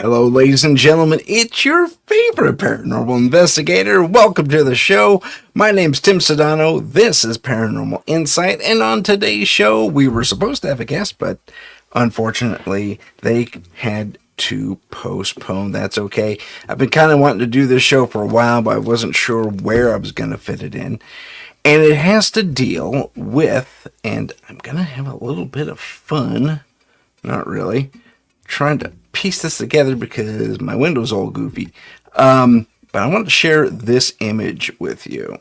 Hello, ladies and gentlemen. It's your favorite paranormal investigator. Welcome to the show. My name's Tim Sudano. This is Paranormal Insight. And on today's show, we were supposed to have a guest, but unfortunately, they had to postpone. That's okay. I've been kind of wanting to do this show for a while, but I wasn't sure where I was going to fit it in. And it has to deal with, and I'm going to have a little bit of fun. Not really. Trying to piece this together because my window's all goofy. But I want to share this image with you.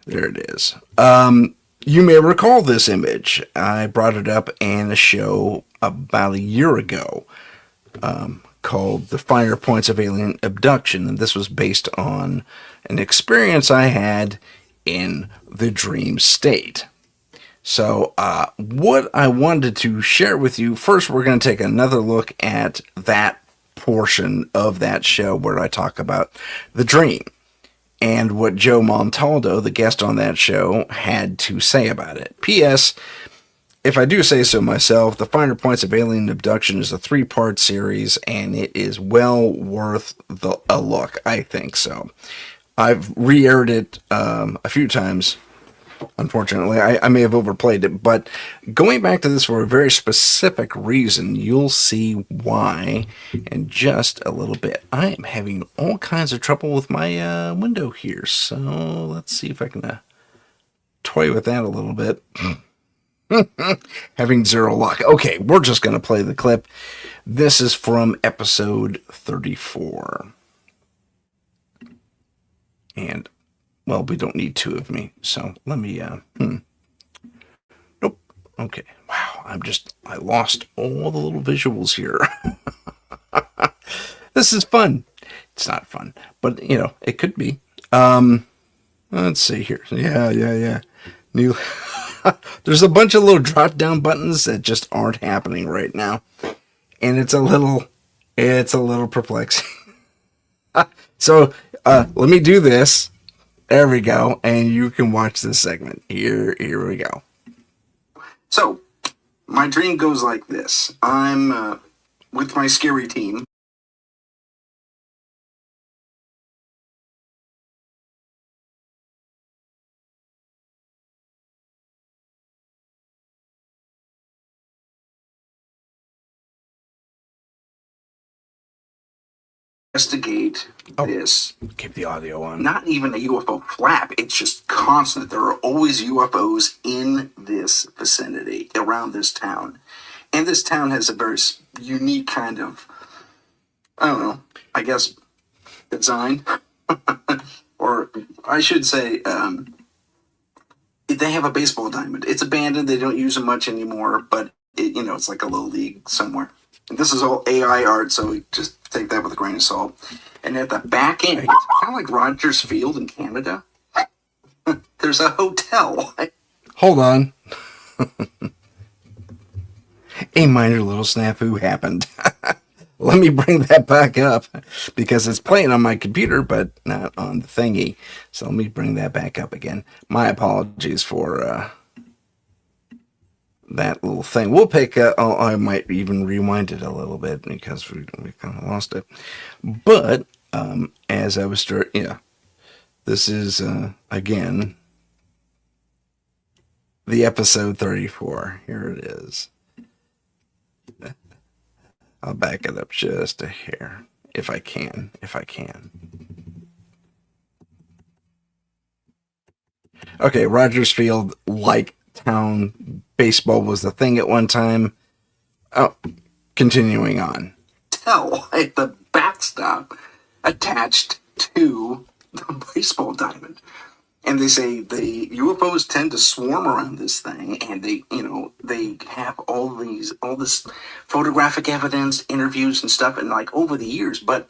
There it is. You may recall this image. I brought it up in a show about a year ago called The Finer Points of Alien Abduction. And this was based on an experience I had in the dream state. So what I wanted to share with you, first we're going to take another look at that portion of that show where I talk about the dream and what Joe Montaldo, the guest on that show, had to say about it. P.S. If I do say so myself, The Finer Points of Alien Abduction is a 3-part series, and it is well worth a look. I think so. I've re-aired it a few times. Unfortunately, I may have overplayed it, but going back to this for a very specific reason, you'll see why in just a little bit. I am having all kinds of trouble with my window here, so let's see if I can toy with that a little bit. Having zero luck. Okay, we're just going to play the clip. This is from episode 34. And well, we don't need two of me, so let me, Nope. Okay. Wow, I lost all the little visuals here. This is fun. It's not fun, but, it could be. Let's see here. Yeah. New. There's a bunch of little drop-down buttons that just aren't happening right now. And it's a little perplexing. So, let me do this. There we go, and you can watch this segment. Here we go. So, my dream goes like this. I'm with my scary team. Investigate this. Keep the audio on. Not even a UFO flap. It's just constant. There are always UFOs in this vicinity, around this town. And this town has a very unique kind of, I don't know, I guess, design. Or I should say, they have a baseball diamond. It's abandoned. They don't use it much anymore, but, it's like a little league somewhere. And this is all AI art, so we just take that with a grain of salt. And at the back end, it's kind of like Rogers Field in Canada. There's a hotel. Hold on. A minor little snafu happened. Let me bring that back up because it's playing on my computer, but not on the thingy. So let me bring that back up again. My apologies for that little thing. We'll pick I might even rewind it a little bit because we kind of lost it. But as I was this is again the episode 34. Here it is. I'll back it up just a hair if I can. Okay, Rogers Field, like town, baseball was the thing at one time. Oh, continuing on. Tell at the backstop attached to the baseball diamond. And they say the UFOs tend to swarm around this thing, and they have all this photographic evidence, interviews and stuff, and like over the years, but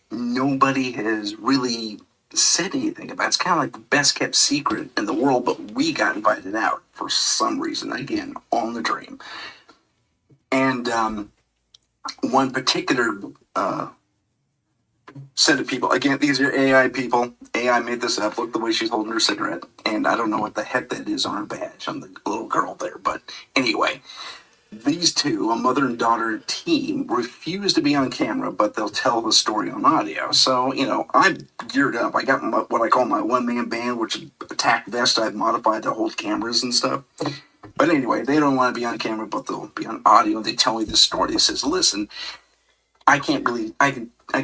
nobody has really said anything about it. It's kind of like the best kept secret in the world, but we got invited out for some reason, again, on the dream. And one particular set of people, again, these are AI people. AI made this up. Look the way she's holding her cigarette. And I don't know what the heck that is on her badge on the little girl there. But anyway, these two, a mother and daughter team, refuse to be on camera, but they'll tell the story on audio. So, I'm geared up. I got what I call my one-man band, which is a tack vest I've modified to hold cameras and stuff. But anyway, they don't want to be on camera, but they'll be on audio. They tell me this story. They says, listen, I can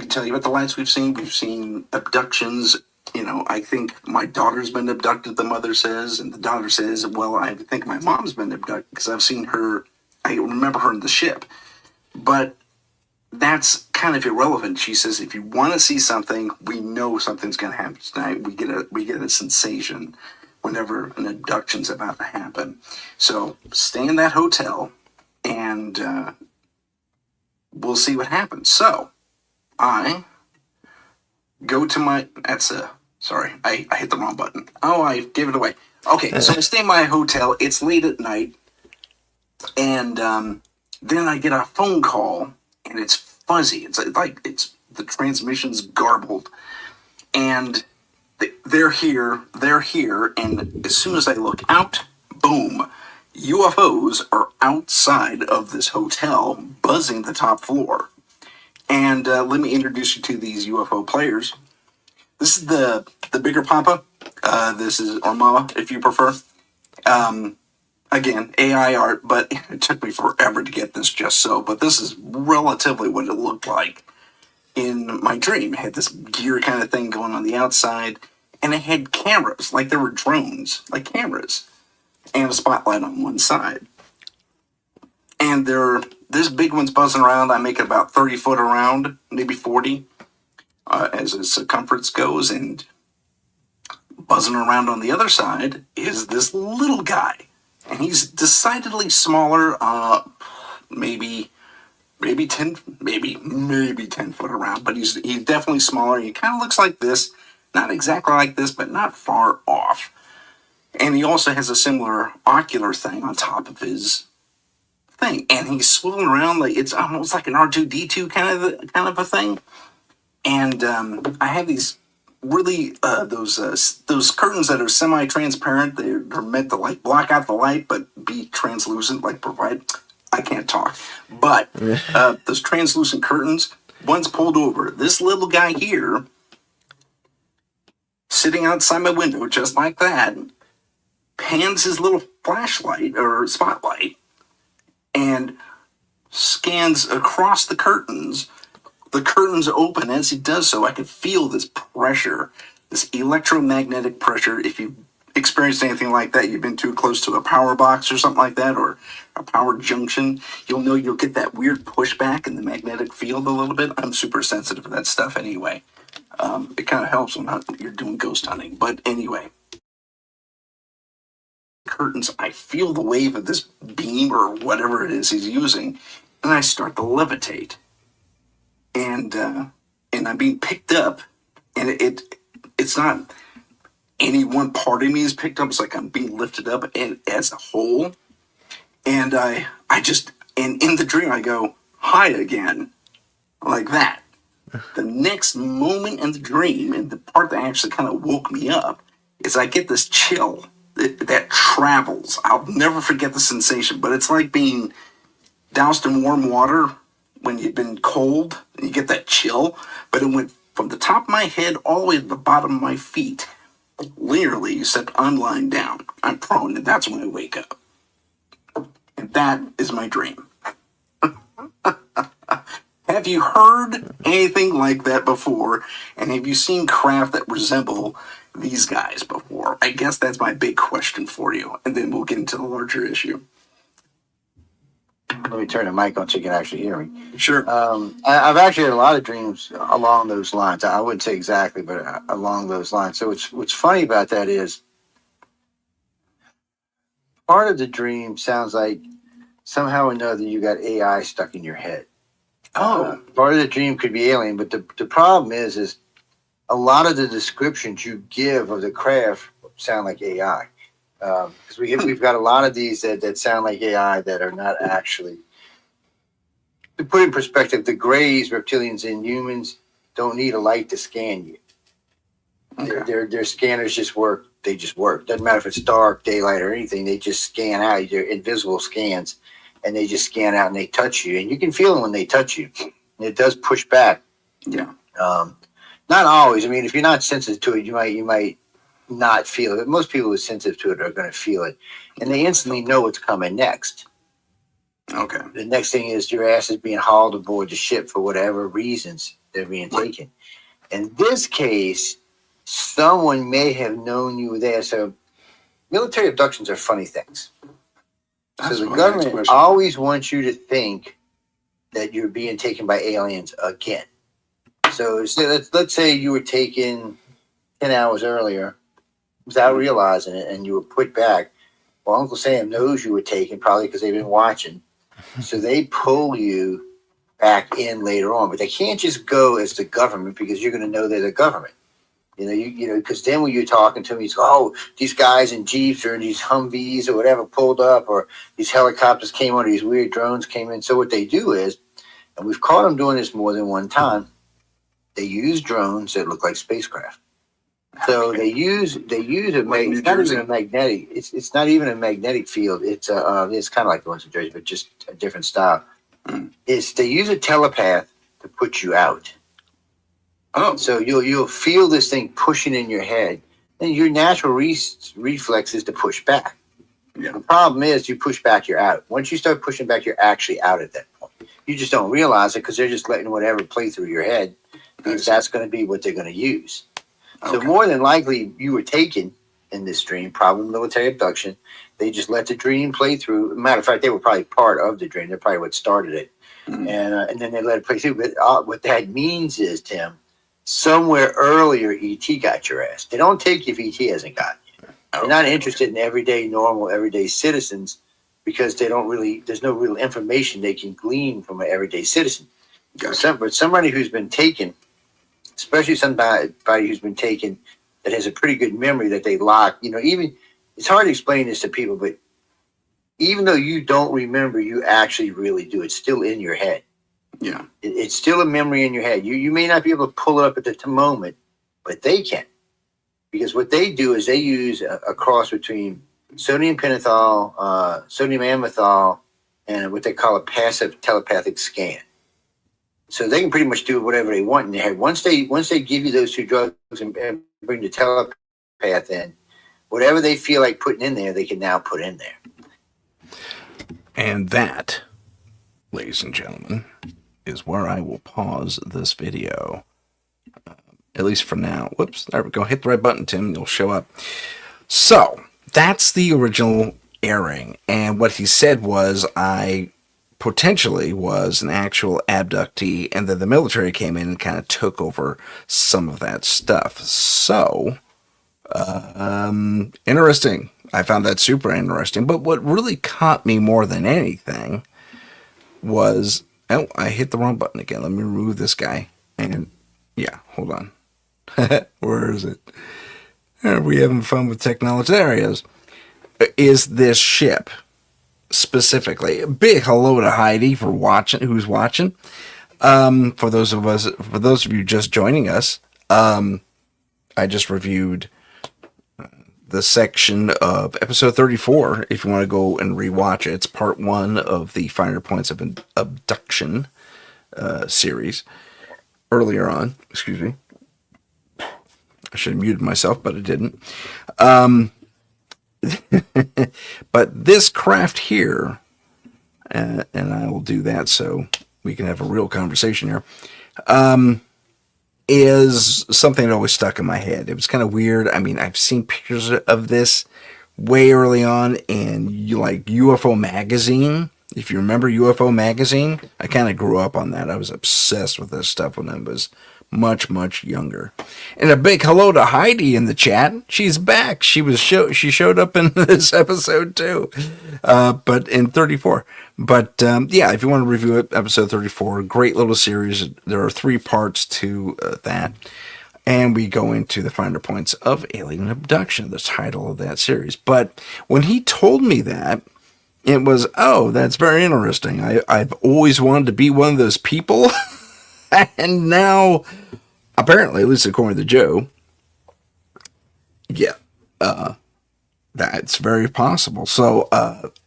tell you about the lights we've seen. We've seen abductions. I think my daughter's been abducted, the mother says, and the daughter says, well, I think my mom's been abducted because I've seen her. I remember her in the ship. But that's kind of irrelevant. She says, if you want to see something, we know something's going to happen tonight. We get a sensation whenever an abduction's about to happen. So stay in that hotel, and we'll see what happens. So I go to my. Sorry, I hit the wrong button. Oh, I gave it away. Okay, so I stay in my hotel. It's late at night, and then I get a phone call, and it's fuzzy. It's like the transmission's garbled, and they're here, and as soon as I look out, boom, UFOs are outside of this hotel, buzzing the top floor. And let me introduce you to these UFO players. This is the bigger Papa. This is or Mama, if you prefer. Again, AI art, but it took me forever to get this just so. But this is relatively what it looked like in my dream. It had this gear kind of thing going on the outside, and it had cameras, like there were drones, like cameras, and a spotlight on one side. And this big one's buzzing around. I make it about 30 foot around, maybe 40, as its circumference goes. And buzzing around on the other side is this little guy. And he's decidedly smaller, maybe 10 foot around, but he's definitely smaller. He kind of looks like this, not exactly like this, but not far off. And he also has a similar ocular thing on top of his thing, and he's swiveling around like it's almost like an R2D2 kind of a thing. And I have these really those curtains that are semi-transparent. They're meant to like block out the light but be translucent, like provide. I can't talk, but those translucent curtains. One's pulled over. This little guy here, sitting outside my window, just like that, pans his little flashlight or spotlight and scans across the curtains. The curtains open. As he does so, I can feel this pressure, this electromagnetic pressure. If you've experienced anything like that, you've been too close to a power box or something like that, or a power junction, you'll know you'll get that weird pushback in the magnetic field a little bit. I'm super sensitive to that stuff anyway. It kind of helps when you're doing ghost hunting. But anyway, curtains, I feel the wave of this beam or whatever it is he's using, and I start to levitate. And I'm being picked up, and it's not any one part of me is picked up. It's like I'm being lifted up and as a whole. And and in the dream I go hi again, like that. The next moment in the dream, and the part that actually kind of woke me up, is I get this chill that travels. I'll never forget the sensation, but it's like being doused in warm water when you've been cold and you get that chill. But it went from the top of my head all the way to the bottom of my feet, literally, except I'm lying down. I'm prone, and that's when I wake up. And that is my dream. Have you heard anything like that before? And have you seen craft that resemble these guys before? I guess that's my big question for you. And then we'll get into the larger issue. Let me turn the mic on so you can actually hear me. Sure. I've actually had a lot of dreams along those lines. I wouldn't say exactly, but along those lines. So what's funny about that is part of the dream sounds like somehow or another you got AI stuck in your head. Part of the dream could be alien, but the problem is a lot of the descriptions you give of the craft sound like AI. Because we've got a lot of these that sound like AI that are not actually. To put in perspective, the Greys, reptilians, and humans don't need a light to scan you. Okay. Their scanners just work. They just work. Doesn't matter if it's dark, daylight, or anything. They just scan out. They're invisible scans, and they just scan out and they touch you, and you can feel them when they touch you. And it does push back. Yeah. Not always. I mean, if you're not sensitive to it, you might not feel it. But most people who are sensitive to it are going to feel it, and they instantly know what's coming next. Okay. The next thing is your ass is being hauled aboard the ship for whatever reasons they're being taken. In this case, someone may have known you were there. So military abductions are funny things. That's so the government always wants you to think that you're being taken by aliens again. So let's say you were taken 10 hours earlier without realizing it, and you were put back. Well, Uncle Sam knows you were taken, probably because they've been watching. So they pull you back in later on, but they can't just go as the government, because you're going to know they're the government. You know, because then when you're talking to them, you say, oh, these guys in Jeeps or these Humvees or whatever pulled up, or these helicopters came on, or these weird drones came in. So what they do is, and we've caught them doing this more than one time, they use drones that look like spacecraft. So they use a it's not even a magnetic. It's not even a magnetic field. It's kind of like the ones in Jersey, but just a different style. They use a telepath to put you out. Oh, so you'll feel this thing pushing in your head, and your natural reflex is to push back. Yeah. The problem is, you push back, you're out. Once you start pushing back, you're actually out at that point. You just don't realize it because they're just letting whatever play through your head, because that's going to be what they're going to use. Okay. So more than likely, you were taken in this dream, probably military abduction. They just let the dream play through. Matter of fact, they were probably part of the dream. They're probably what started it. Mm-hmm. And then they let it play through. But what that means is, Tim, somewhere earlier, ET got your ass. They don't take you if ET hasn't gotten you. They're not interested in everyday citizens, because there's no real information they can glean from an everyday citizen. Gotcha. But somebody who's been taken, especially somebody who's been taken that has a pretty good memory that they lock, even it's hard to explain this to people, but even though you don't remember, you actually really do. It's still in your head. Yeah. It's still a memory in your head. You may not be able to pull it up at the moment, but they can. Because what they do is they use a cross between sodium pentothal, sodium amythol, and what they call a passive telepathic scan. So they can pretty much do whatever they want in their head. Once they give you those two drugs and bring the telepath in, whatever they feel like putting in there, they can now put in there. And that, ladies and gentlemen, is where I will pause this video. At least for now. Whoops, there we go. Hit the right button, Tim. You'll show up. So, that's the original airing. And what he said was, I potentially was an actual abductee, and then the military came in and kind of took over some of that stuff. So, interesting. I found that super interesting. But what really caught me more than anything was, oh, I hit the wrong button again. Let me remove this guy. And yeah, hold on. Where is it? Are we having fun with technology? There he is. Is this ship specifically? A big hello to Heidi for watching. Who's watching? For those of you just joining us, I just reviewed the section of episode 34. If you want to go and rewatch it, it's part 1 of the Finer Points of Abduction series. Earlier on, excuse me. I should have muted myself, but I didn't. But this craft here, and I will do that so we can have a real conversation here, is something that always stuck in my head. It was kind of weird. I mean, I've seen pictures of this way early on in UFO magazine. If you remember UFO magazine, I kind of grew up on that. I was obsessed with this stuff when I was much, much younger. And a big hello to Heidi in the chat. She's back. She showed up in this episode too, but in 34. But yeah, if you want to review it, episode 34, great little series. There are 3 parts to that. And we go into the finer points of alien abduction, the title of that series. But when he told me that, it was, oh, that's very interesting. I've always wanted to be one of those people. And now, apparently, at least according to Joe, yeah, That's very possible. So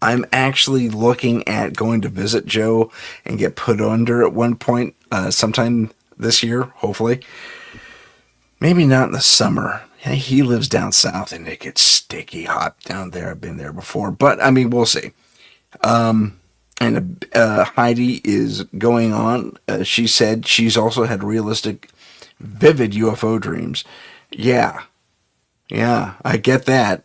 I'm actually looking at going to visit Joe and get put under at one point, sometime this year, hopefully. Maybe not in the summer. He lives down south and it gets sticky hot down there. I've been there before, but I mean, we'll see. And Heidi is going on. She said she's also had realistic, vivid UFO dreams. Yeah, I get that.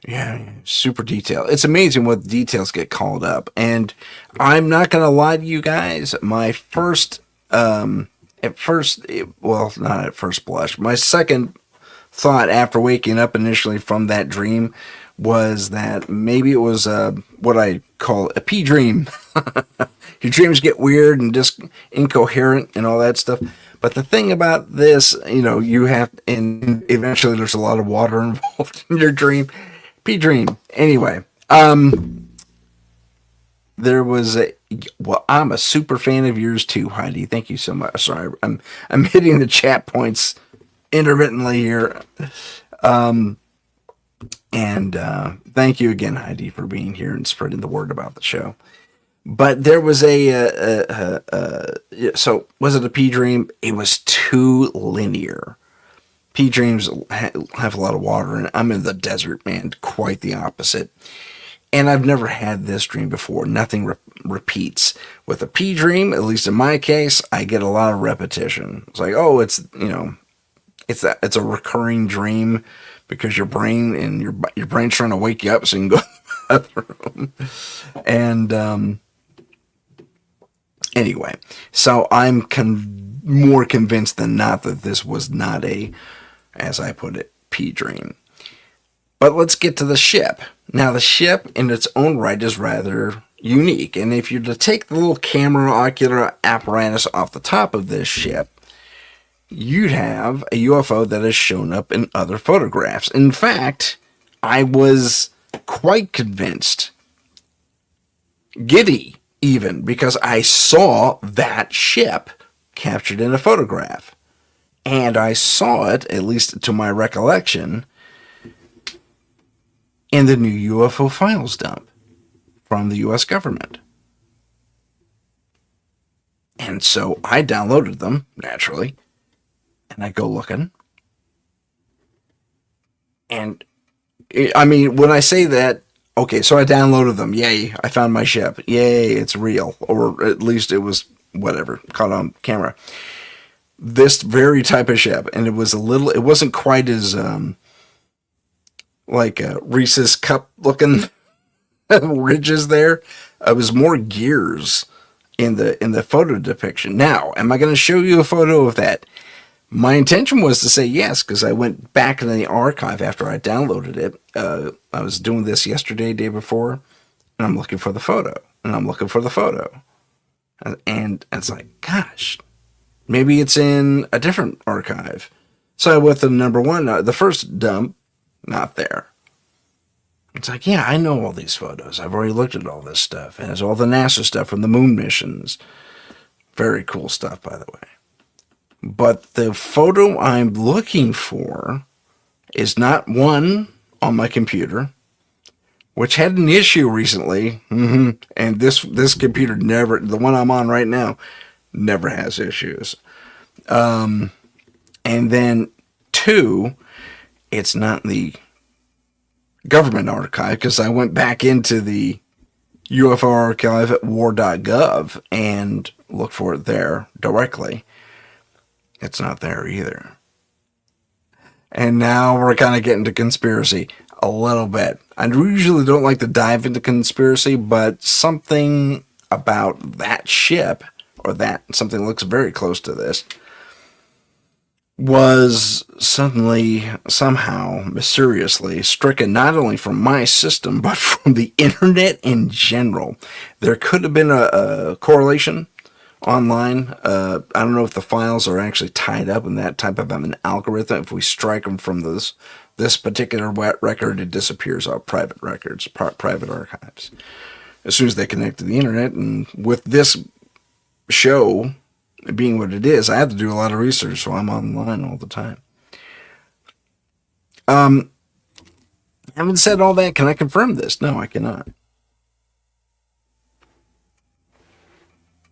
Yeah, super detail. It's amazing what details get called up. And I'm not going to lie to you guys. My first, well, not at first blush, my second thought after waking up initially from that dream was that maybe it was what I call a pea dream. Your dreams get weird and just incoherent and all that stuff. But the thing about this, you have, and eventually there's a lot of water involved in your dream. Pea dream. Anyway, there was I'm a super fan of yours too, Heidi. Thank you so much. Sorry, I'm hitting the chat points intermittently here. And thank you again, Heidi, for being here and spreading the word about the show. But there was so was it a pea dream? It was too linear. Pea dreams have a lot of water, and I'm in the desert, man. Quite the opposite. And I've never had this dream before. Nothing repeats. With a pea dream, at least in my case, I get a lot of repetition. It's like, oh, it's it's a recurring dream because your brain and your brain's trying to wake you up so you can go to the bathroom. And anyway, so I'm more convinced than not that this was not a, as I put it, pea dream. But let's get to the ship. Now, the ship in its own right is rather unique. And if you're to take the little camera ocular apparatus off the top of this ship, you'd have a UFO that has shown up in other photographs. In fact, I was quite convinced, giddy even, because I saw that ship captured in a photograph. And I saw it, at least to my recollection, in the new UFO files dump from the U.S. government. And so I downloaded them, naturally, and I go looking. And, I mean, when I say that, okay, so I downloaded them. Yay, I found my ship. Yay, it's real. Or at least it was, whatever, caught on camera. This very type of ship. And it wasn't quite as, like a Reese's cup looking ridges there. It was more gears in the photo depiction. Now, am I going to show you a photo of that? My intention was to say yes, because I went back into the archive after I downloaded it. I was doing this yesterday, day before, and I'm looking for the photo. And it's like, gosh, maybe it's in a different archive. So I went to number one, the first dump, not there. It's like, yeah, I know all these photos. I've already looked at all this stuff. It has all the NASA stuff from the moon missions. Very cool stuff, by the way. But the photo I'm looking for is not one on my computer, which had an issue recently. And this computer never, the one I'm on right now, never has issues. And then two, it's not in the government archive, because I went back into the UFO archive at war.gov and looked for it there directly. It's not there either. And now we're kind of getting to conspiracy a little bit. I usually don't like to dive into conspiracy, but something about that ship, or that something looks very close to this, was suddenly, somehow, mysteriously stricken not only from my system, but from the internet in general. There could have been a correlation online. I don't know if the files are actually tied up in that type of an algorithm. If we strike them from this particular record, it disappears off private records, private archives, as soon as they connect to the internet. And with this show, being what it is, I have to do a lot of research, so I'm online all the time. Having said all that, can I confirm this? No, I cannot.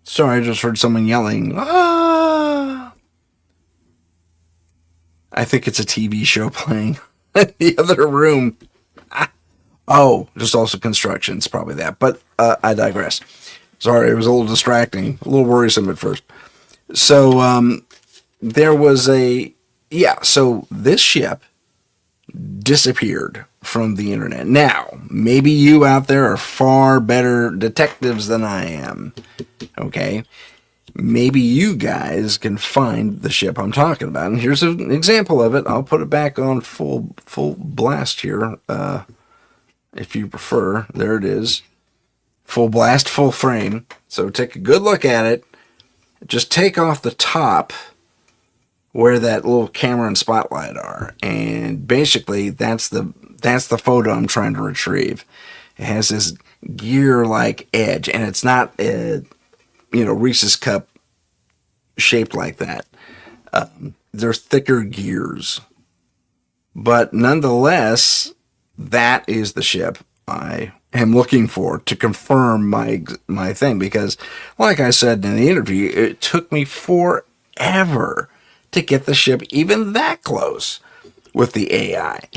Sorry, I just heard someone yelling, "Ah!" I think it's a TV show playing in the other room. Oh, just also construction. It's probably that. But I digress. Sorry, it was a little distracting, a little worrisome at first. So there was so this ship disappeared from the internet. Now, maybe you out there are far better detectives than I am. Okay? Maybe you guys can find the ship I'm talking about. And here's an example of it. I'll put it back on full blast here, if you prefer. There it is. Full blast, full frame. So take a good look at it. Just take off the top where that little camera and spotlight are. And basically, that's the photo I'm trying to retrieve. It has this gear-like edge, and it's not a Reese's cup shaped like that. They're thicker gears. But nonetheless, that is the ship I am looking for to confirm my thing. Because, like I said in the interview, it took me forever to get the ship even that close with the AI.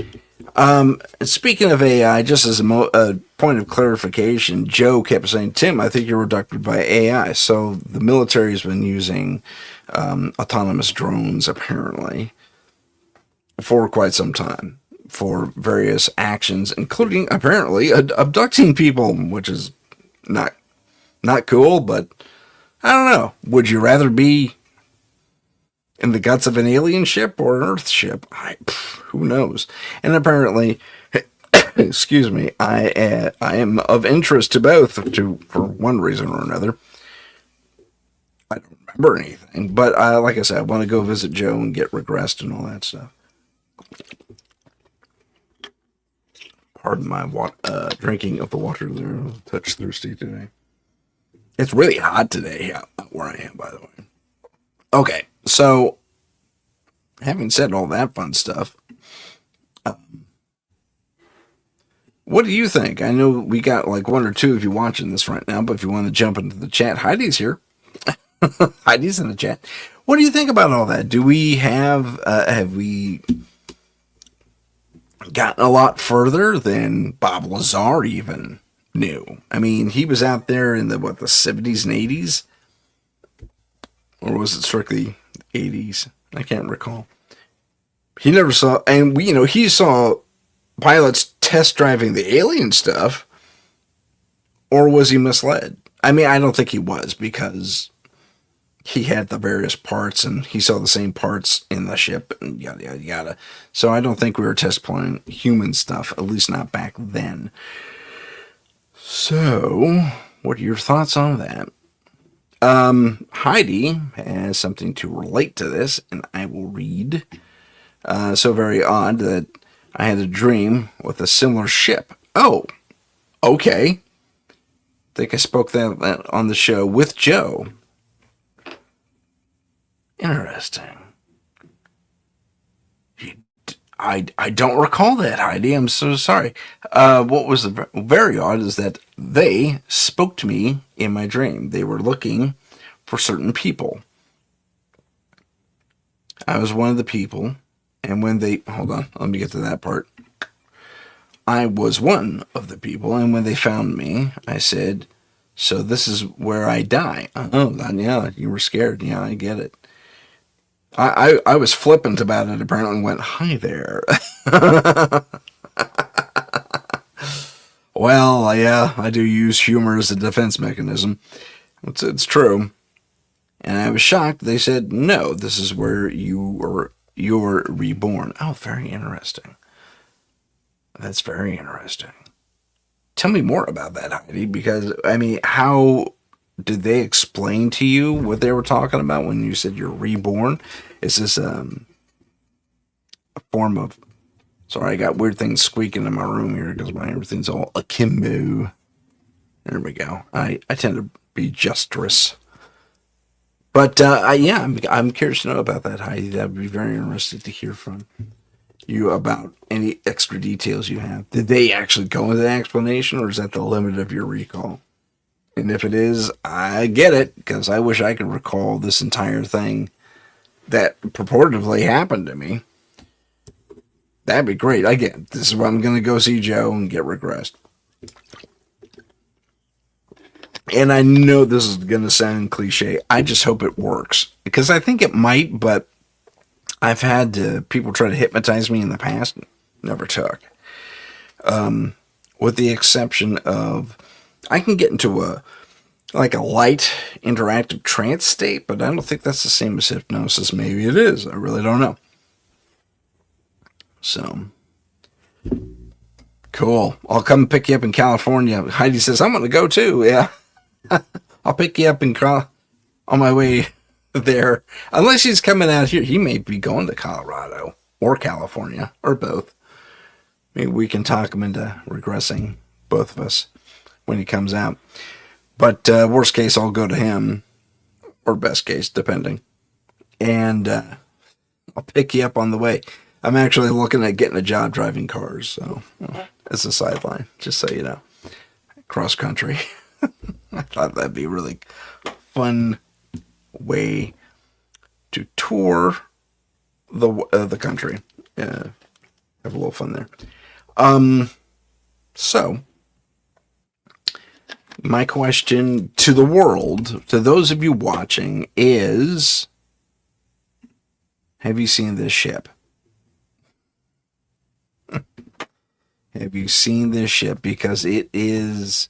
Speaking of AI, just as a point of clarification, Joe kept saying, "Tim, I think you're abducted by AI." So the military has been using autonomous drones, apparently, for quite some time for various actions, including, apparently, abducting people, which is not cool, but I don't know. Would you rather be in the guts of an alien ship or an Earth ship? Who knows? And apparently, excuse me, I am of interest to both, for one reason or another. I don't remember anything, but like I said, I want to go visit Joe and get regressed and all that stuff. Pardon my drinking of the water there. I'm a touch thirsty today. It's really hot today where I am, by the way. Okay, so having said all that fun stuff, what do you think? I know we got like one or two of you watching this right now, but if you want to jump into the chat, Heidi's here. Heidi's in the chat. What do you think about all that? Do we have we gotten a lot further than Bob Lazar even knew? I mean, he was out there in the 70s and 80s? Or was it strictly 80s? I can't recall. He never saw, and he saw pilots test driving the alien stuff, or was he misled? I mean, I don't think he was, because he had the various parts and he saw the same parts in the ship and yada yada yada. So I don't think we were test flying human stuff, at least not back then. So, what are your thoughts on that? Heidi has something to relate to this, and I will read. So very odd that I had a dream with a similar ship. Oh, okay. I think I spoke that on the show with Joe. Interesting. I don't recall that, Heidi. I'm so sorry. What was very odd is that they spoke to me in my dream. They were looking for certain people. I was one of the people, and when they... Hold on, let me get to that part. I was one of the people, and when they found me, I said, "So this is where I die." Oh, yeah, you were scared. Yeah, I get it. I was flippant about it, apparently, and went, "Hi there." Well, yeah, I do use humor as a defense mechanism. It's true. And I was shocked. They said, "No, this is where you're reborn." Oh, very interesting. That's very interesting. Tell me more about that, Heidi, because, I mean, how did they explain to you what they were talking about when you said you're reborn? Is this a form of... Sorry, I got weird things squeaking in my room here because everything's all akimbo. There we go. I tend to be justrous. But yeah, I'm curious to know about that, Heidi. That would be very interesting to hear from you about any extra details you have. Did they actually go into the explanation, or is that the limit of your recall? And if it is, I get it, because I wish I could recall this entire thing that purportedly happened to me. That'd be great. Again, this is why I'm going to go see Joe and get regressed. And I know this is going to sound cliche. I just hope it works, because I think it might, but I've had people try to hypnotize me in the past. Never took. With the exception of, I can get into a light interactive trance state, but I don't think that's the same as hypnosis. Maybe it is. I really don't know. So, cool. I'll come pick you up in California. Heidi says, I'm going to go too. Yeah. I'll pick you up on my way there. Unless he's coming out here. He may be going to Colorado or California or both. Maybe we can talk him into regressing, both of us, when he comes out. But worst case, I'll go to him, or best case, depending. And I'll pick you up on the way. I'm actually looking at getting a job driving cars, so as a sideline, just so you know. Cross country. I thought that'd be a really fun way to tour the country. Have a little fun there. So, my question to the world, to those of you watching, is, have you seen this ship? Have you seen this ship? Because it's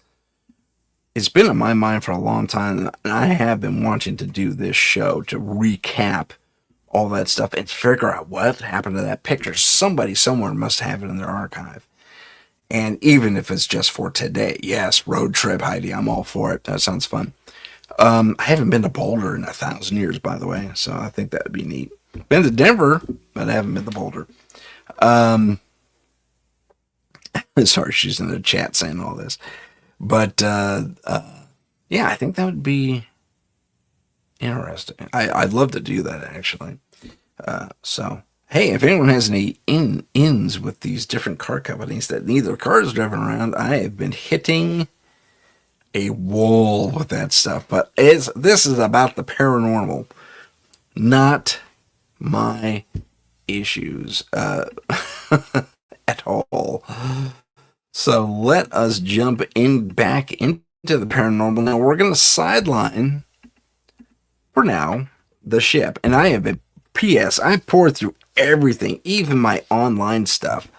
been on my mind for a long time, and I have been wanting to do this show to recap all that stuff and figure out what happened to that picture. Somebody somewhere must have it in their archive. And even if it's just for today, yes, road trip, Heidi, I'm all for it. That sounds fun. I haven't been to Boulder in 1,000 years, by the way, so I think that would be neat. Been to Denver, but I haven't been to Boulder. Sorry, she's in the chat saying all this. But, yeah, I think that would be interesting. I'd love to do that, actually. So, hey, if anyone has any ins with these different car companies that need their cars driven around, I have been hitting a wall with that stuff. But this is about the paranormal, not my issues at all. So let us jump back into the paranormal. Now we're going to sideline, for now, the ship. And I have a P.S. I poured through everything, even my online stuff,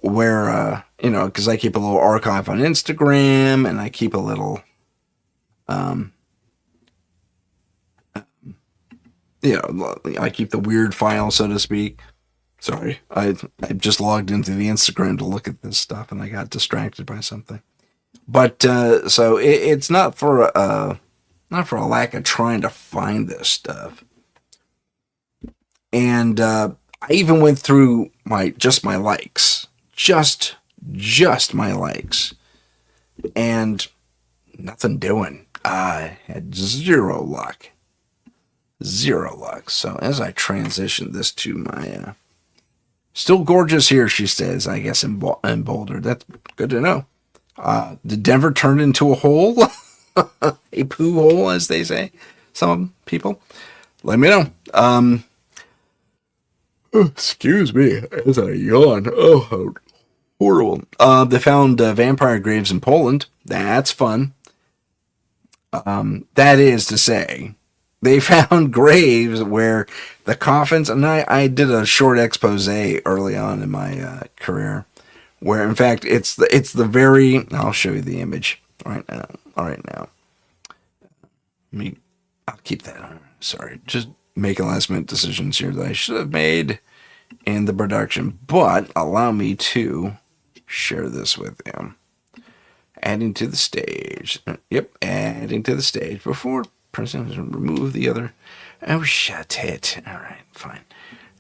where, because I keep a little archive on Instagram, and I keep a little, I keep the weird file, so to speak. Sorry, I just logged into the Instagram to look at this stuff, and I got distracted by something. But so it's not for a lack of trying to find this stuff. And I even went through my likes, just my likes, and nothing doing. I had zero luck. So as I transition this to my still gorgeous here, she says, I guess, in Boulder. That's good to know. Did Denver turn into a hole? A poo hole, as they say. Some people. Let me know. Excuse me as I yawn. Oh, how horrible. They found vampire graves in Poland. That's fun. That is to say, they found graves where the coffins, and I did a short expose early on in my career, where in fact it's the very, I'll show you the image right now. I'll keep that on. Sorry, just making last minute decisions here that I should have made in the production, but allow me to share this with you. Adding to the stage. Yep, adding to the stage before pressing remove the other. Oh, shut it. All right, fine.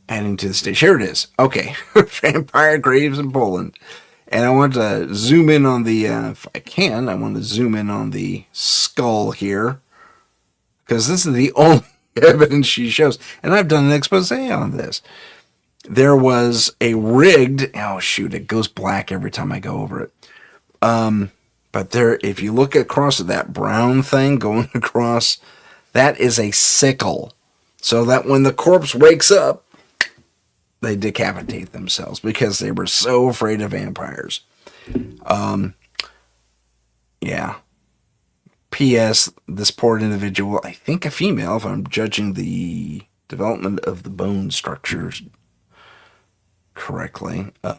Adding to the stage. Here it is. Okay, vampire graves in Poland. And I want to zoom in on the, if I can, I want to zoom in on the skull here. because this is the only evidence she shows. And I've done an expose on this. There was a rigged, oh shoot, it goes black every time I go over it. But there, if you look across at that brown thing going across, that is a sickle. So that when the corpse wakes up, they decapitate themselves because they were so afraid of vampires. Yeah. P.S. This poor individual, I think a female, if I'm judging the development of the bone structures correctly. Oh,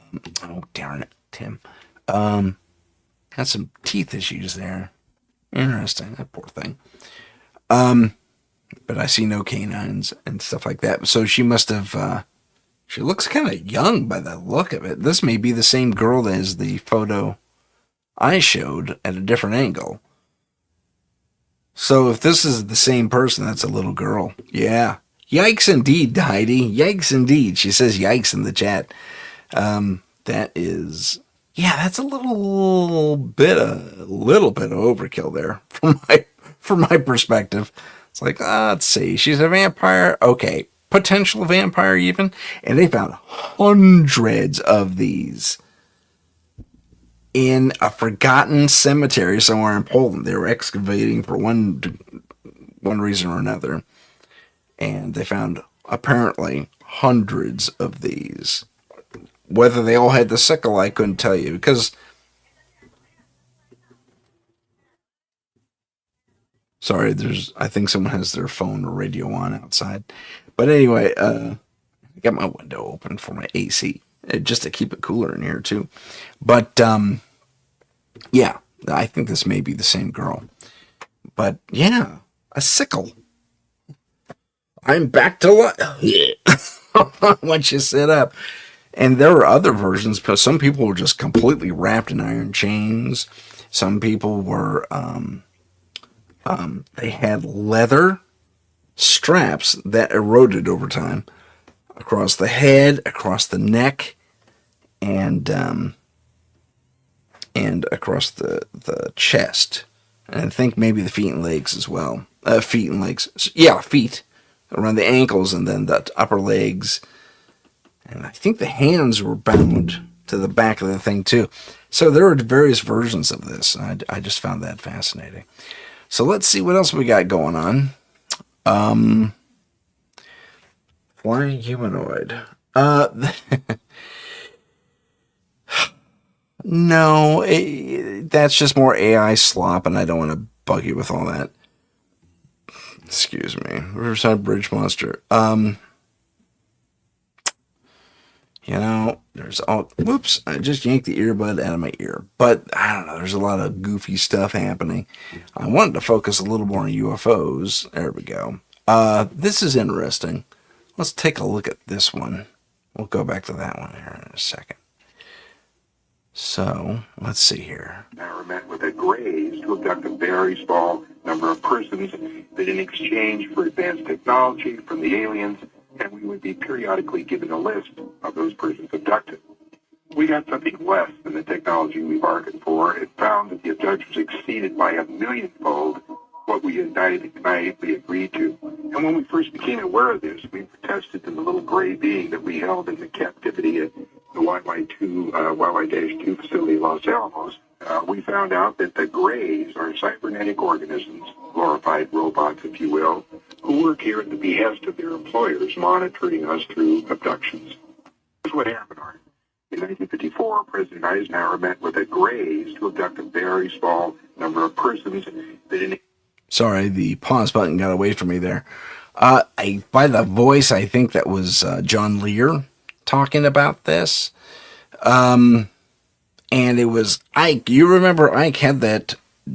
darn it, Tim. Had some teeth issues there. Interesting, that poor thing. But I see no canines and stuff like that. So she must have, she looks kind of young by the look of it. This may be the same girl as the photo I showed at a different angle. So if this is the same person, that's a little girl. Yeah. Yikes indeed, Heidi. Yikes indeed. She says yikes in the chat. That is, yeah, that's a little bit of overkill there from my perspective. It's like, let's see, she's a vampire. Okay, potential vampire even. And they found hundreds of these in a forgotten cemetery somewhere in Poland. They were excavating for one reason or another. And they found apparently hundreds of these. Whether they all had the sickle, I couldn't tell you. Because, sorry, I think someone has their phone or radio on outside. But anyway, I got my window open for my AC. Just to keep it cooler in here, too. But, yeah, I think this may be the same girl. But, yeah, a sickle. I'm back to life. Once you sit up. And there were other versions, because some people were just completely wrapped in iron chains. Some people were, they had leather straps that eroded over time across the head, across the neck, and across the chest. And I think maybe the feet and legs as well. Feet and legs. Yeah, feet. Around the ankles and then the upper legs. And I think the hands were bound to the back of the thing too. So there are various versions of this. I just found that fascinating. So let's see what else we got going on. Flying humanoid. No, that's just more AI slop, and I don't want to bug you with all that. Excuse me. Riverside Bridge Monster. You know, there's all, whoops, I just yanked the earbud out of my ear. But, I don't know, there's a lot of goofy stuff happening. I wanted to focus a little more on UFOs. There we go. This is interesting. Let's take a look at this one. We'll go back to that one here in a second. So, let's see here. Now met with a Grays to abduct a very small number of persons that in exchange for advanced technology from the aliens, and we would be periodically given a list of those persons abducted. We got something less than the technology we bargained for. It found that the abductions exceeded by 1,000,000-fold what we had naively agreed to. And when we first became aware of this, we protested to the little gray being that we held in the captivity at the YY-2 facility in Los Alamos. We found out that the Grays are cybernetic organisms, glorified robots, if you will, who work here at the behest of their employers, monitoring us through abductions. Here's what happened, Art. In 1954, President Eisenhower met with the Grays to abduct a very small number of persons that in... Sorry, the pause button got away from me there. By the voice, I think that was John Lear talking about this. And it was Ike. You remember Ike had that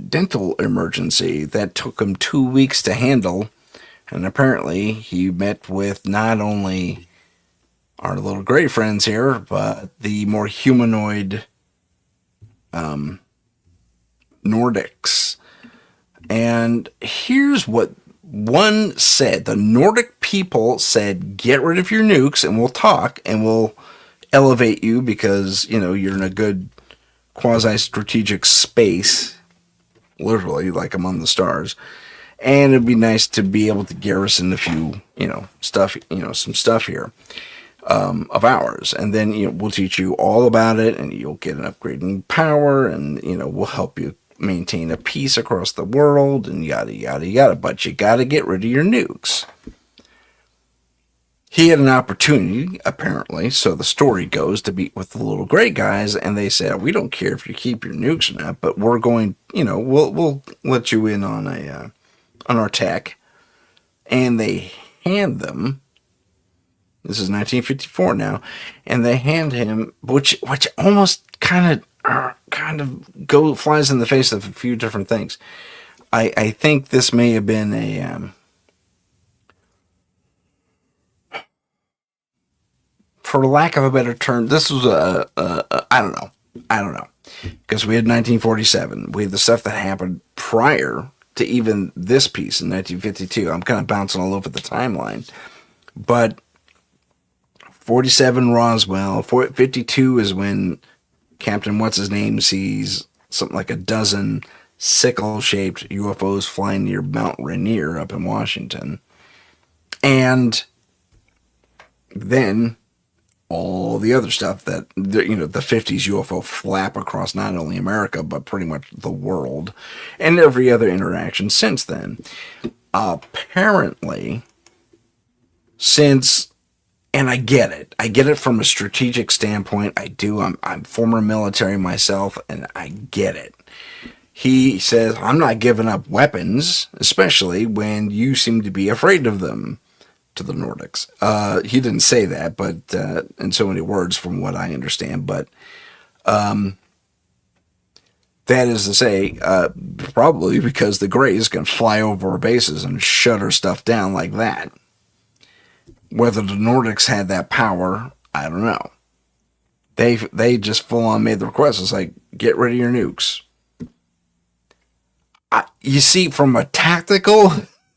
dental emergency that took him 2 weeks to handle. And apparently he met with not only our little gray friends here, but the more humanoid Nordics. And here's what one said. The Nordic people said, get rid of your nukes and we'll talk and we'll elevate you because, you know, you're in a good quasi-strategic space, literally like among the stars. And it'd be nice to be able to garrison a few, stuff, some stuff here of ours. And then, we'll teach you all about it, and you'll get an upgrade in power, and, we'll help you maintain a peace across the world, and yada, yada, yada. But you got to get rid of your nukes. He had an opportunity, apparently, so the story goes, to meet with the little gray guys, and they said, we don't care if you keep your nukes or not, but we're going, we'll let you in on on our tech. And they hand them, this is 1954 now, and they hand him, which almost kind of flies in the face of a few different things. I think this may have been a for lack of a better term, this was I don't know, because we had 1947, we had the stuff that happened prior to even this piece in 1952. I'm kind of bouncing all over the timeline, but 47 Roswell, 52 is when Captain What's-His-Name sees something like a dozen sickle-shaped UFOs flying near Mount Rainier up in Washington. And then all the other stuff that, the 50s UFO flap across not only America, but pretty much the world, and every other interaction since then. Apparently, since, and I get it from a strategic standpoint, I do, I'm former military myself, and I get it. He says, I'm not giving up weapons, especially when you seem to be afraid of them, to the Nordics. He didn't say that, but in so many words from what I understand, but that is to say, probably because the Greys can fly over our bases and shut our stuff down like that. Whether the Nordics had that power, I don't know. They just full on made the request. It's like, get rid of your nukes. You see, from a tactical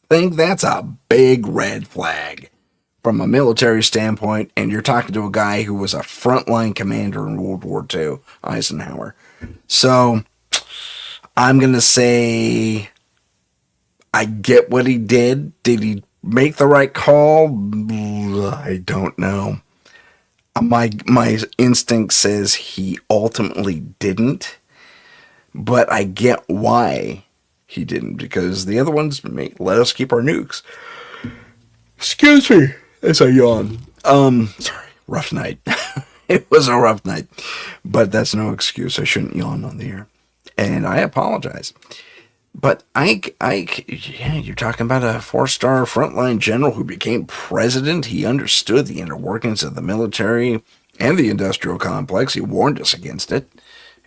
thing, that's a big red flag from a military standpoint, and you're talking to a guy who was a frontline commander in World War II, Eisenhower. So I'm going to say I get what he did. Did he make the right call? I don't know. My instinct says he ultimately didn't, but I get why he didn't, because the other ones let us keep our nukes. Excuse me as I yawn. Sorry, rough night. It was a rough night, but that's no excuse. I shouldn't yawn on the air, and I apologize. But you're talking about a 4-star frontline general who became president. He understood the inner workings of the military and the industrial complex. He warned us against it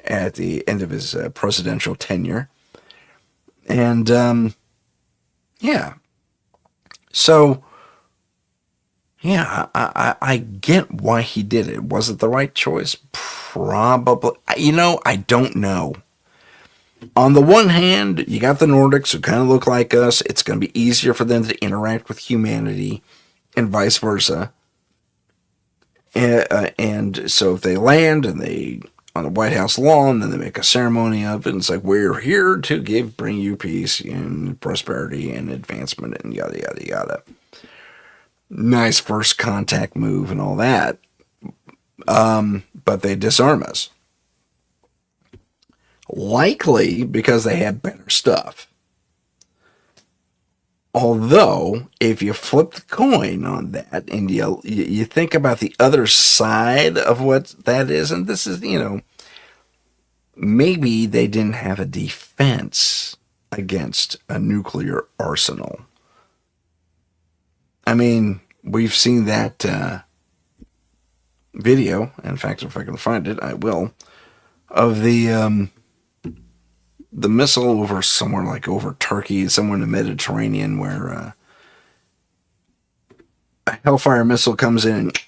at the end of his presidential tenure. And, yeah. So, yeah, I get why he did it. Was it the right choice? Probably. I don't know. On the one hand, you got the Nordics who kind of look like us. It's going to be easier for them to interact with humanity and vice versa. And so if they land and they on the White House lawn, and they make a ceremony of it, and it's like, we're here to bring you peace and prosperity and advancement and yada, yada, yada. Nice first contact move and all that. But they disarm us. Likely because they have better stuff. Although, if you flip the coin on that and you think about the other side of what that is, and this is, maybe they didn't have a defense against a nuclear arsenal. I mean, we've seen that video. In fact, if I can find it, I will. Of the missile over somewhere like over Turkey, somewhere in the Mediterranean, where a Hellfire missile comes in and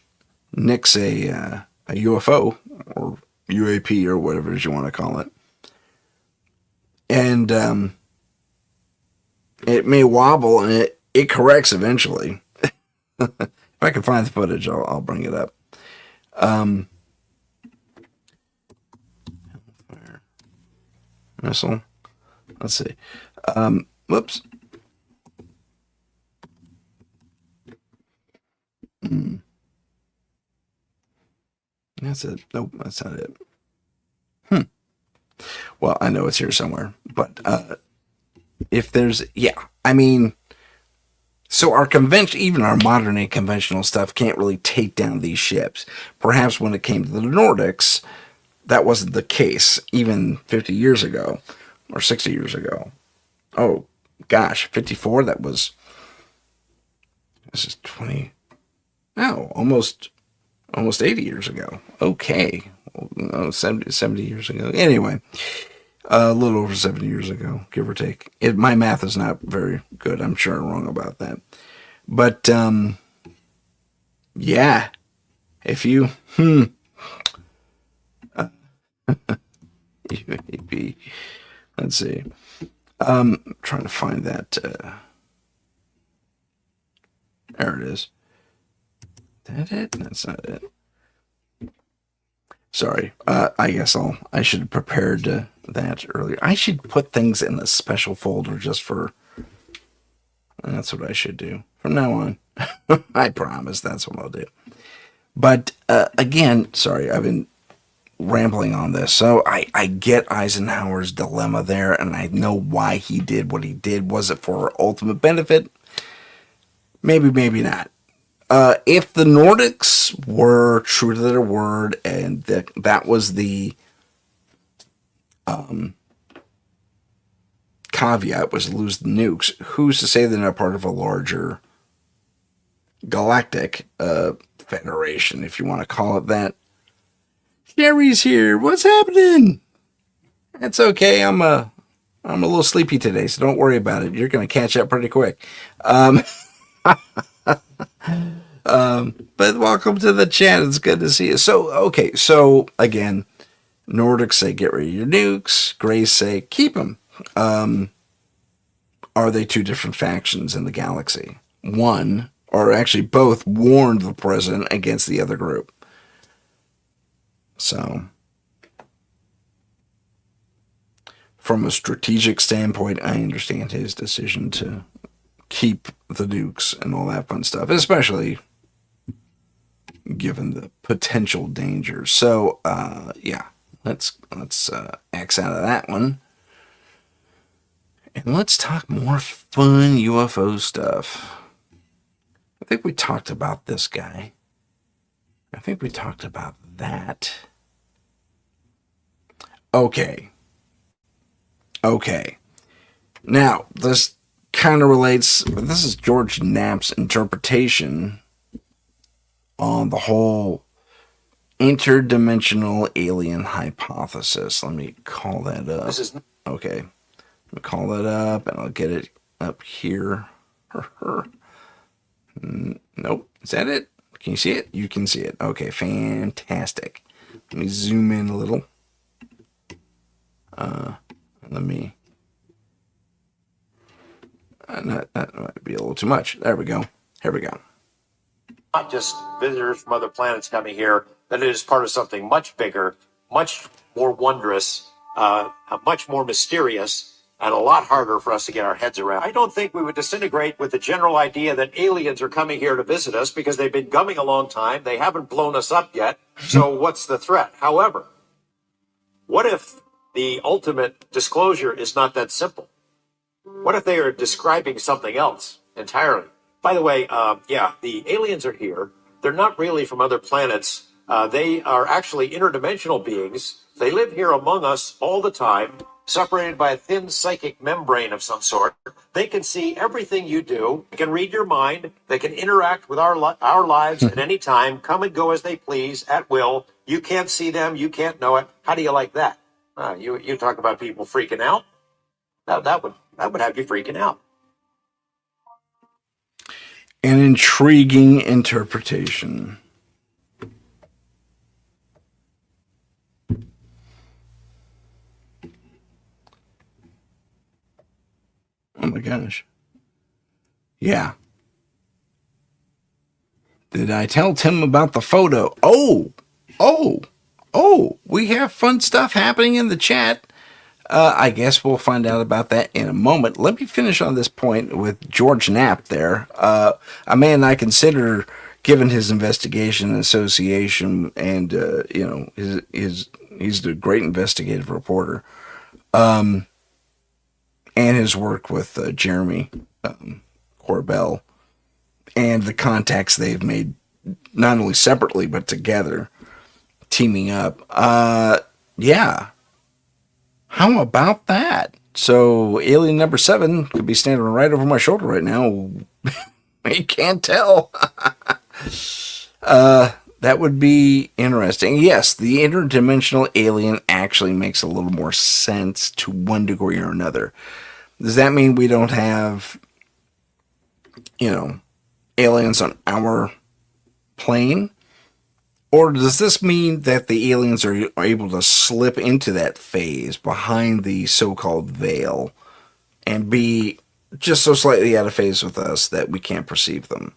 nicks a UFO or UAP or whatever it is you want to call it. And it may wobble and it corrects eventually. If I can find the footage, I'll bring it up. Missile. Let's see. Whoops. That's it. Nope, that's not it. Well, I know it's here somewhere, but if there's, yeah, I mean, so our convention, even our modern day conventional stuff, can't really take down these ships. Perhaps when it came to the Nordics, that wasn't the case, even 50 years ago or 60 years ago. Oh gosh, 54. This is 20. No, almost 80 years ago. Okay. No, 70 years ago. Anyway, a little over 70 years ago, give or take. My math is not very good. I'm sure I'm wrong about that. But, yeah, if you, let's see. Trying to find that, there it is. That it? That's not it. Sorry. I guess I should have prepared that earlier. I should put things in a special folder just for. That's what I should do from now on. I promise that's what I'll do. But again, sorry, I've been rambling on this. So I get Eisenhower's dilemma there, and I know why he did what he did. Was it for ultimate benefit? Maybe, maybe not. If the Nordics were true to their word and that was the caveat, was to lose the nukes, who's to say they're not part of a larger galactic federation, if you want to call it that? Sherry's here. What's happening? It's okay. I'm a little sleepy today, so don't worry about it. You're going to catch up pretty quick. But welcome to the chat. It's good to see you. So, okay. So again, Nordics say, get rid of your nukes. Greys say, keep them. Are they two different factions in the galaxy? One, or actually both, warned the president against the other group. So, from a strategic standpoint, I understand his decision to keep the nukes and all that fun stuff, especially given the potential dangers. So, yeah, let's X out of that one. And let's talk more fun UFO stuff. I think we talked about this guy. I think we talked about that. Okay. Now, this kind of relates, but this is George Knapp's interpretation on the whole interdimensional alien hypothesis. Let me call that up. Okay. Let me call that up, and I'll get it up here. Nope. Is that it? Can you see it? You can see it. Okay, fantastic. Let me zoom in a little. Let me... that might be a little too much. There we go. Here we go. Not just visitors from other planets coming here, that it is part of something much bigger, much more wondrous, much more mysterious, and a lot harder for us to get our heads around. I don't think we would disintegrate with the general idea that aliens are coming here to visit us because they've been gumming a long time. They haven't blown us up yet. So what's the threat? However, what if the ultimate disclosure is not that simple? What if they are describing something else entirely? By the way, the aliens are here. They're not really from other planets. They are actually interdimensional beings. They live here among us all the time, separated by a thin psychic membrane of some sort. They can see everything you do. They can read your mind. They can interact with our lives at any time, come and go as they please, at will. You can't see them. You can't know it. How do you like that? You talk about people freaking out. That would have you freaking out. An intriguing interpretation. Oh my gosh. Yeah. Did I tell Tim about the photo? Oh, we have fun stuff happening in the chat. I guess we'll find out about that in a moment. Let me finish on this point with George Knapp there. A man I consider given his investigation and association, and he's a great investigative reporter, and his work with Jeremy Corbell, and the contacts they've made, not only separately but together, teaming up. Yeah. How about that? So alien number 7 could be standing right over my shoulder right now. You can't tell. That would be interesting. Yes, the interdimensional alien actually makes a little more sense to one degree or another. Does that mean we don't have, aliens on our plane? Or does this mean that the aliens are able to slip into that phase behind the so-called veil and be just so slightly out of phase with us that we can't perceive them?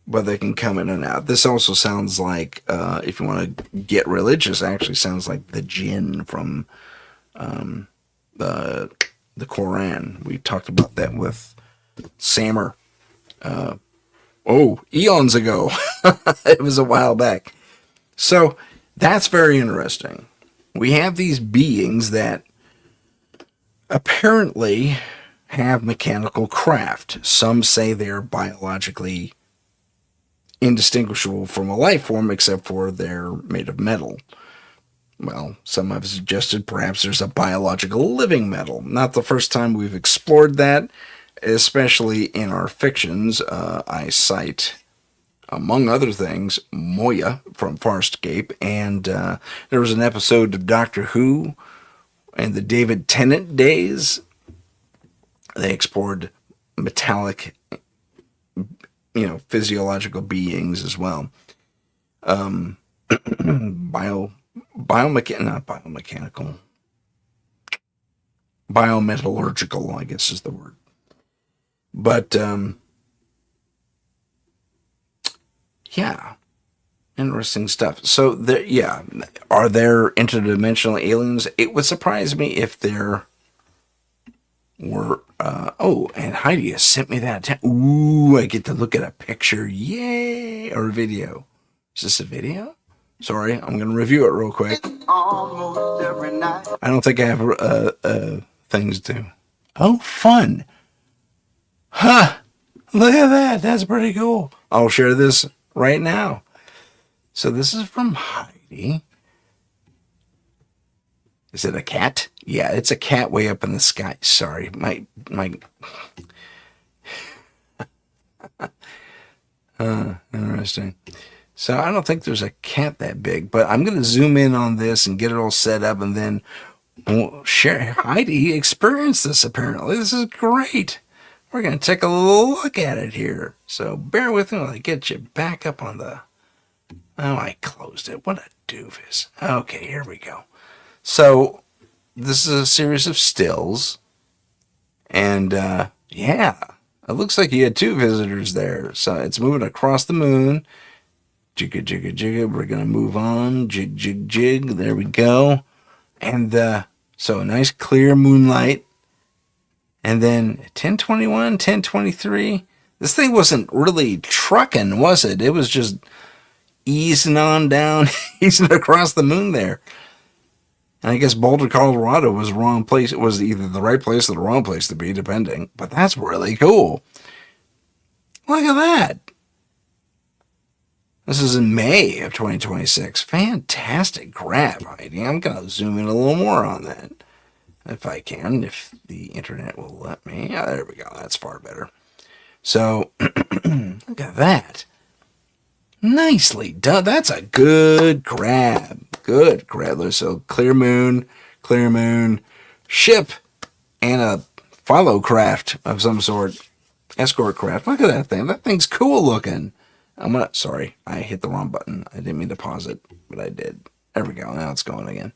But they can come in and out. This also sounds like, if you want to get religious, actually sounds like the jinn from the Quran. We talked about that with Sammer. Eons ago. It was a while back. So that's very interesting. We have these beings that apparently have mechanical craft. Some say they're biologically indistinguishable from a life form, except for they're made of metal. Well, some have suggested perhaps there's a biological living metal. Not the first time we've explored that, especially in our fictions. I cite, among other things, Moya from Farscape, and there was an episode of Doctor Who in the David Tennant days. They explored metallic, physiological beings as well. Biometallurgical, I guess is the word. But, yeah, interesting stuff. So, are there interdimensional aliens? It would surprise me if there were, and Heidi has sent me that. I get to look at a picture. Yay! Or a video. Is this a video? Sorry, I'm going to review it real quick. I don't think I have things to do. Oh, fun. Huh. Look at that. That's pretty cool. I'll share this right now. So this is from Heidi. Is it a cat? Yeah, it's a cat way up in the sky. Sorry, my interesting. So I don't think there's a cat that big, but I'm going to zoom in on this and get it all set up, and then we'll share. Heidi experienced this apparently. This is great. We're going to take a little look at it here. So bear with me while I get you back up on the... Oh, I closed it. What a doofus. Okay, here we go. So this is a series of stills. And, it looks like you had 2 visitors there. So it's moving across the moon. Jigga, jigga, jigga. We're going to move on. Jig, jig, jig. There we go. And so a nice clear moonlight. And then 1021, 1023. This thing wasn't really trucking, was it? It was just easing on down, easing across the moon there. And I guess Boulder, Colorado was the wrong place. It was either the right place or the wrong place to be, depending. But that's really cool. Look at that. This is in May of 2026. Fantastic grab, Heidi. I'm going to zoom in a little more on that. If I can, if the internet will let me. Yeah, there we go. That's far better. So, look at that. Nicely done. That's a good grab. Good grab. So, clear moon, ship, and a follow craft of some sort. Escort craft. Look at that thing. That thing's cool looking. Sorry, I hit the wrong button. I didn't mean to pause it, but I did. There we go. Now it's going again.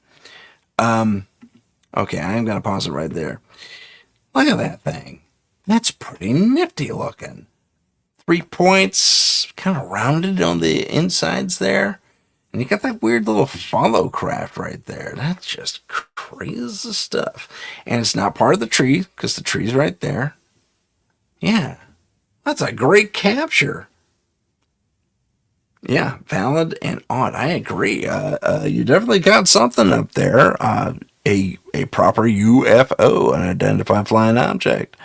Okay, I'm going to pause it right there. Look at that thing. That's pretty nifty looking. 3 points, kind of rounded on the insides there. And you got that weird little follow craft right there. That's just crazy stuff. And it's not part of the tree, because the tree's right there. Yeah, that's a great capture. Yeah, valid and odd. I agree. You definitely got something up there. A proper UFO, an identified flying object.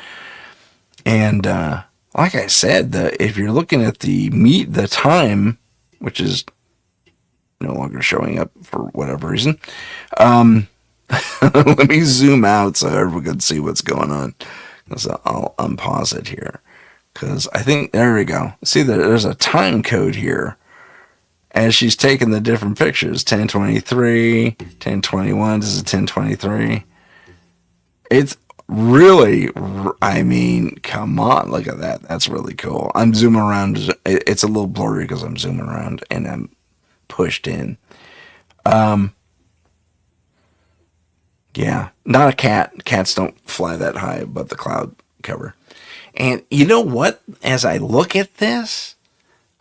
And like I said, if you're looking at the time, which is no longer showing up for whatever reason, let me zoom out so everyone can see what's going on. So I'll unpause it here because I think there we go. See that there's a time code here as she's taking the different pictures. 1023, 1021. This is 1023. It's really, I mean, come on, look at that. That's really cool. I'm zooming around. It's a little blurry because I'm zooming around and I'm pushed in. Yeah, not a cat. Cats don't fly that high above the cloud cover. And you know what? As I look at this,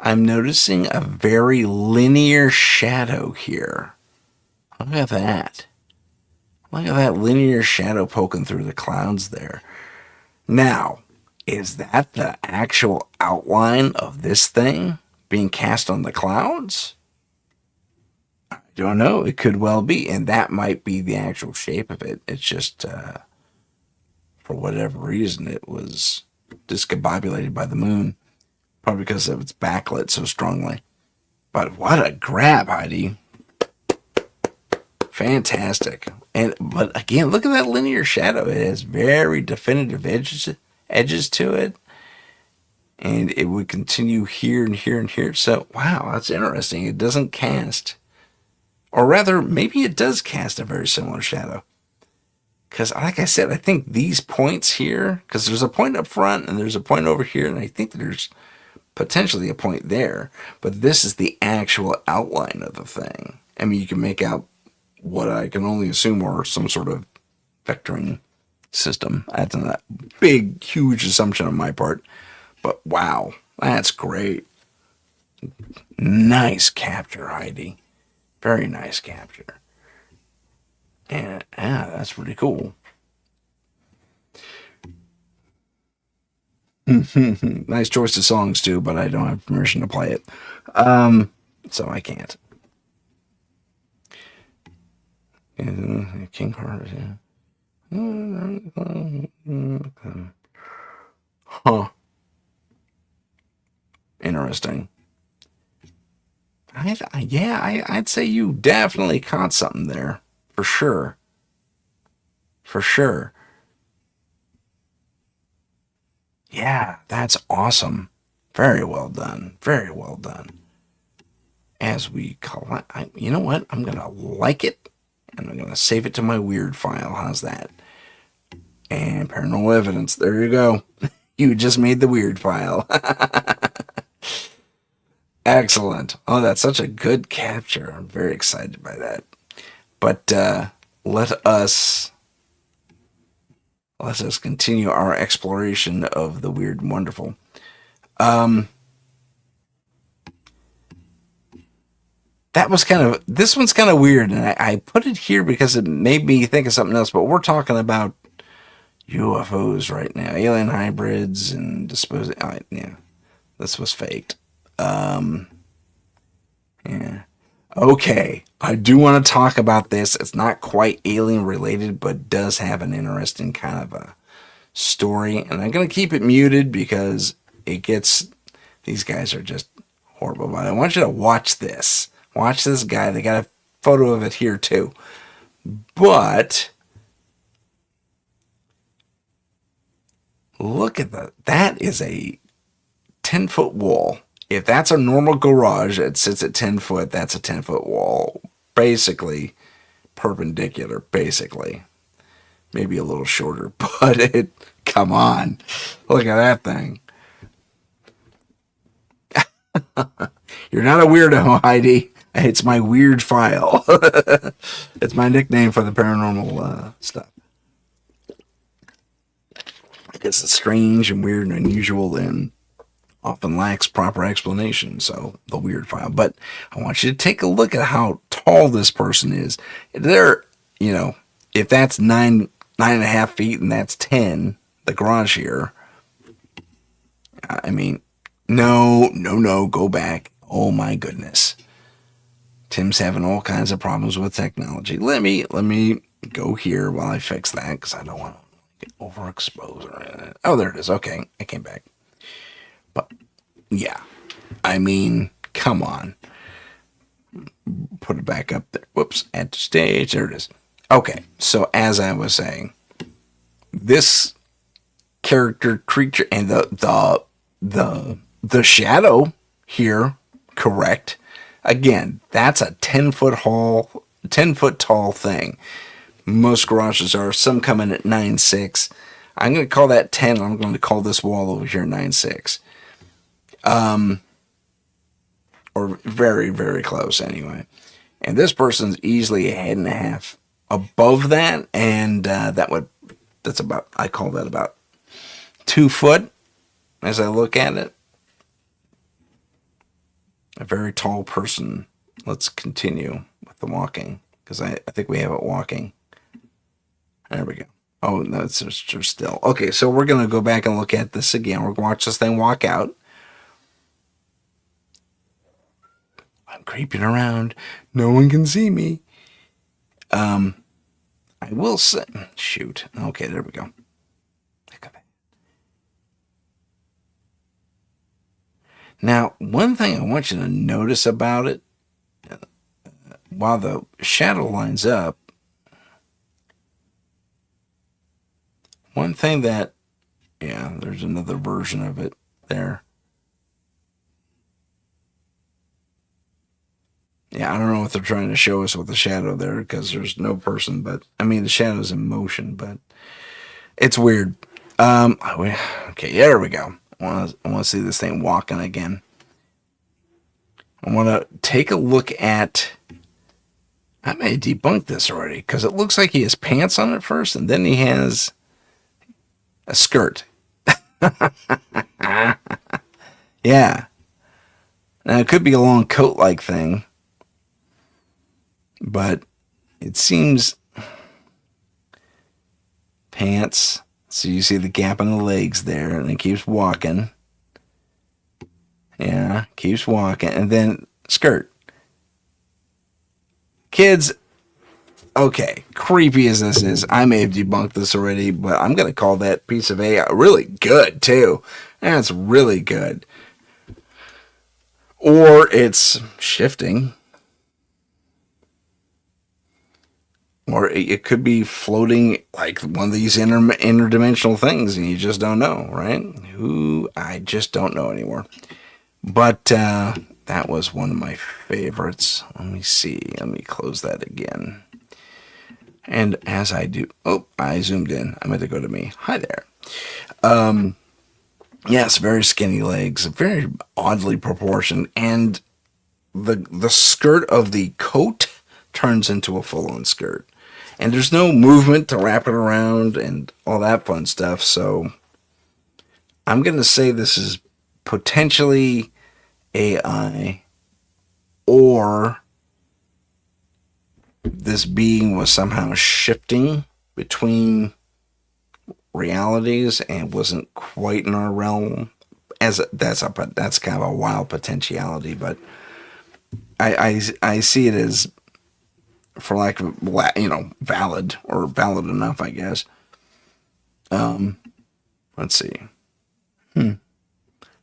I'm noticing a very linear shadow here. Look at that. Look at that linear shadow poking through the clouds there. Now, is that the actual outline of this thing being cast on the clouds? I don't know. It could well be. And that might be the actual shape of it. It's just, for whatever reason, it was discombobulated by the moon. Probably because of its backlit so strongly. But what a grab, Heidi. Fantastic. But again, look at that linear shadow. It has very definitive edges to it. And it would continue here and here and here. So, wow, that's interesting. It doesn't cast. Or rather, maybe it does cast a very similar shadow. Because, like I said, I think these points here, because there's a point up front and there's a point over here, and I think there's potentially a point there. But this is the actual outline of the thing. I mean, you can make out what I can only assume are some sort of vectoring system. That's a big, huge assumption on my part. But wow, that's great. Nice capture, Heidi. Very nice capture. And that's pretty cool. Nice choice of songs too, but I don't have permission to play it. So I can't. King Heart, yeah. Huh. Interesting. I'd say you definitely caught something there. For sure. For sure. Yeah, that's awesome. Very well done. Very well done. As we call it, you know what? I'm going to like it. And I'm going to save it to my weird file. How's that? And paranormal evidence. There you go. You just made the weird file. Excellent. Oh, that's such a good capture. I'm very excited by that. But let us continue our exploration of the weird and wonderful. This one's kind of weird, and I put it here because it made me think of something else, but we're talking about UFOs right now, alien hybrids and disposing. Yeah, this was faked. Yeah. Okay, I do want to talk about this. It's not quite alien related, but does have an interesting kind of a story, and I'm going to keep it muted because these guys are just horrible. But I want you to watch this. Watch this guy. They got a photo of it here too. But look at that is a 10-foot wall. If that's a normal garage that sits at 10 foot, that's a 10-foot wall. Basically perpendicular, basically. Maybe a little shorter, but come on. Look at that thing. You're not a weirdo, Heidi. It's my weird file. It's my nickname for the paranormal stuff. I guess it's strange and weird and unusual and often lacks proper explanation, so the weird file. But I want you to take a look at how tall this person is. If that's 9.5 feet and that's 10, the garage here, I mean, no, go back. Oh my goodness. Tim's having all kinds of problems with technology. Let me go here while I fix that, because I don't want to get overexposed or anything. Oh, there it is. Okay, I came back. But yeah, I mean, come on. Put it back up there. Whoops, at the stage. There it is. Okay, so as I was saying, this character, creature, and the shadow here, correct. Again, that's a 10-foot tall thing. Most garages are. Some come in at 9.6. I'm going to call that 10. I'm going to call this wall over here 9.6. Or very, very close anyway. And this person's easily a head and a half above that, and that's about, I call that about 2 foot as I look at it. A very tall person. Let's continue with the walking, because I think we have it walking. There we go. Oh, no, it's just still. Okay, so we're going to go back and look at this again. We're going to watch this thing walk out. I'm creeping around. No one can see me. I will say, shoot. Okay, there we go. Look at that. Now, one thing I want you to notice about it, while the shadow lines up, one thing that, yeah, there's another version of it there. Yeah, I don't know what they're trying to show us with the shadow there, because there's no person, but, I mean, the shadow's in motion, but it's weird. Okay, there we go. I want to see this thing walking again. I want to take a look at, I may debunk this already, because it looks like he has pants on at first, and then he has a skirt. Yeah. Now, it could be a long coat-like thing, but it seems pants. So you see the gap in the legs there, and it keeps walking. Yeah, keeps walking, and then skirt. Kids, okay, creepy as this is, I may have debunked this already, but I'm going to call that piece of AI really good, too. That's really good. Or it's shifting. Or it could be floating like one of these interdimensional things, and you just don't know, right? I just don't know anymore. But that was one of my favorites. Let me see. Let me close that again. And as I do, I zoomed in. I meant to go to me. Hi there. Yes, very skinny legs, very oddly proportioned, and the skirt of the coat turns into a full-on skirt. And there's no movement to wrap it around and all that fun stuff. So I'm going to say this is potentially AI, or this being was somehow shifting between realities and wasn't quite in our realm. That's kind of a wild potentiality, but I see it as, for lack of, valid enough, I guess. Let's see.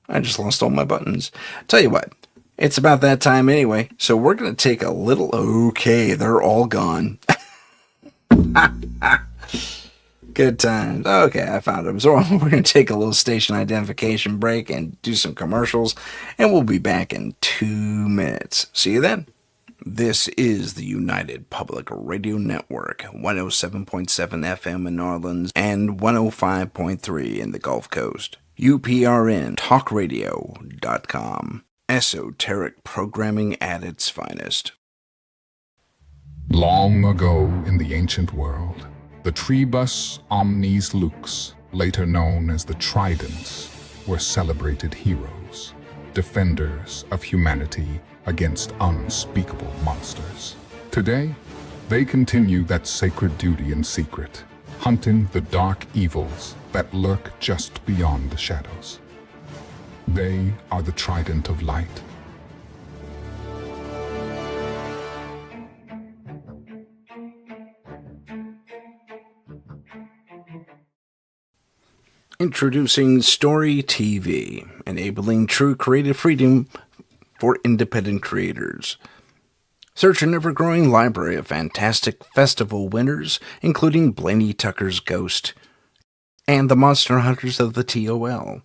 I just lost all my buttons. Tell you what, it's about that time anyway, so we're going to take a little, okay, they're all gone. Good times. Okay, I found them. So we're going to take a little station identification break and do some commercials, and we'll be back in 2 minutes. See you then. This is the United Public Radio Network, 107.7 FM in New Orleans and 105.3 in the Gulf Coast. UPRN talkradio.com. Esoteric programming at its finest. Long ago in the ancient world, the Trebus Omnes Lux, later known as the Tridents, were celebrated heroes, defenders of humanity against unspeakable monsters. Today, they continue that sacred duty in secret, hunting the dark evils that lurk just beyond the shadows. They are the Trident of Light, Introducing Story TV, enabling true creative freedom for independent creators. Search an ever-growing library of fantastic festival winners, including Blaney Tucker's Ghost and the Monster Hunters of the TOL.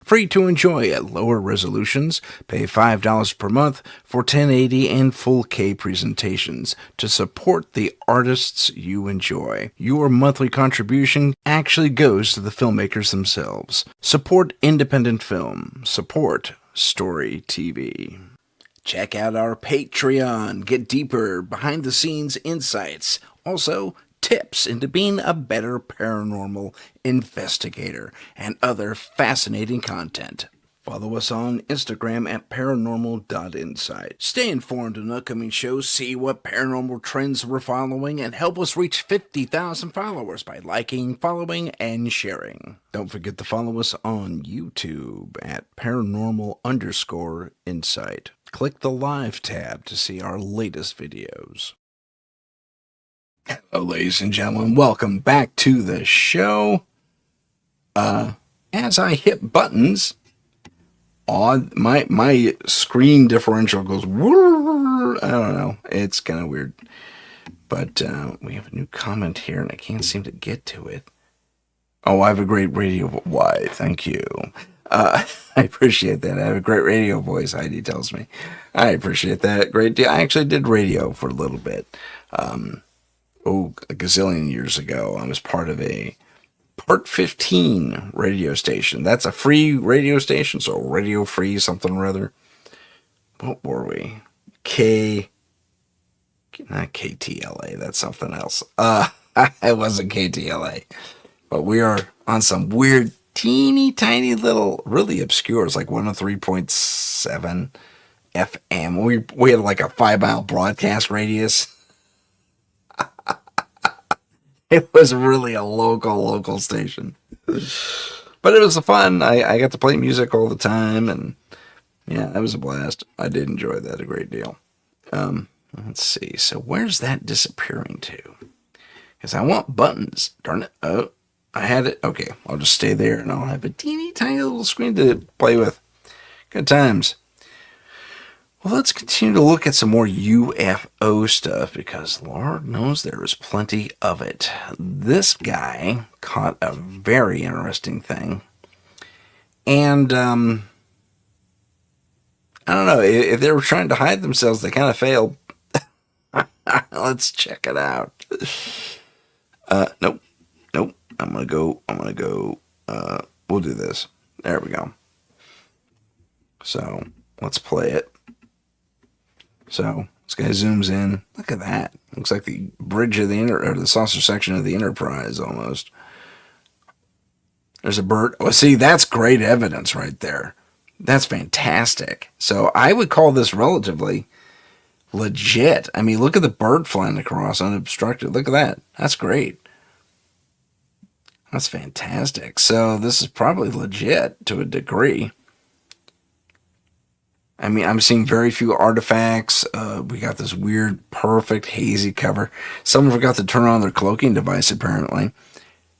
Free to enjoy at lower resolutions. Pay $5 per month for 1080 and full K presentations to support the artists you enjoy. Your monthly contribution actually goes to the filmmakers themselves. Support independent film. Support Story TV. Check out our Patreon. Get deeper behind-the-scenes insights. Also, tips into being a better paranormal investigator and other fascinating content. Follow us on Instagram at paranormal.insight. Stay informed on upcoming shows, see what paranormal trends we're following, and help us reach 50,000 followers by liking, following, and sharing. Don't forget to follow us on YouTube at paranormal_insight. Click the live tab to see our latest videos. Hello, ladies and gentlemen. Welcome back to the show. As I hit buttons, my screen differential goes. I don't know. It's kind of weird. But we have a new comment here, and I can't seem to get to it. Oh, I have a great radio. Why? Thank you. I appreciate that. I have a great radio voice. Heidi tells me. I appreciate that. Great deal. I actually did radio for a little bit. A gazillion years ago, I was part of a Part 15 radio station. That's a free radio station, so radio free something or other. What were we? Not KTLA, that's something else. It wasn't KTLA. But we are on some weird, teeny tiny little, really obscure, it's like 103.7 FM. We had like a 5-mile broadcast radius. It was really a local station. But it was fun. I got to play music all the time, and yeah, that was a blast. I did enjoy that a great deal. Let's see. So where's that disappearing to? Because I want buttons. Darn it. Oh, I had it. Okay, I'll just stay there, and I'll have a teeny tiny little screen to play with. Good times. Well, let's continue to look at some more UFO stuff, because Lord knows there is plenty of it. This guy caught a very interesting thing. And, I don't know, if they were trying to hide themselves, they kind of failed. Let's check it out. Nope. I'm gonna go, we'll do this. There we go. So, let's play it. So this guy zooms in. Look at that. Looks like the bridge of or the saucer section of the Enterprise almost. There's a bird. Oh, see, that's great evidence right there. That's fantastic. So I would call this relatively legit. I mean, look at the bird flying across unobstructed. Look at that. That's great. That's fantastic. So this is probably legit to a degree. I mean, I'm seeing very few artifacts. We got this weird, perfect, hazy cover. Someone forgot to turn on their cloaking device, apparently,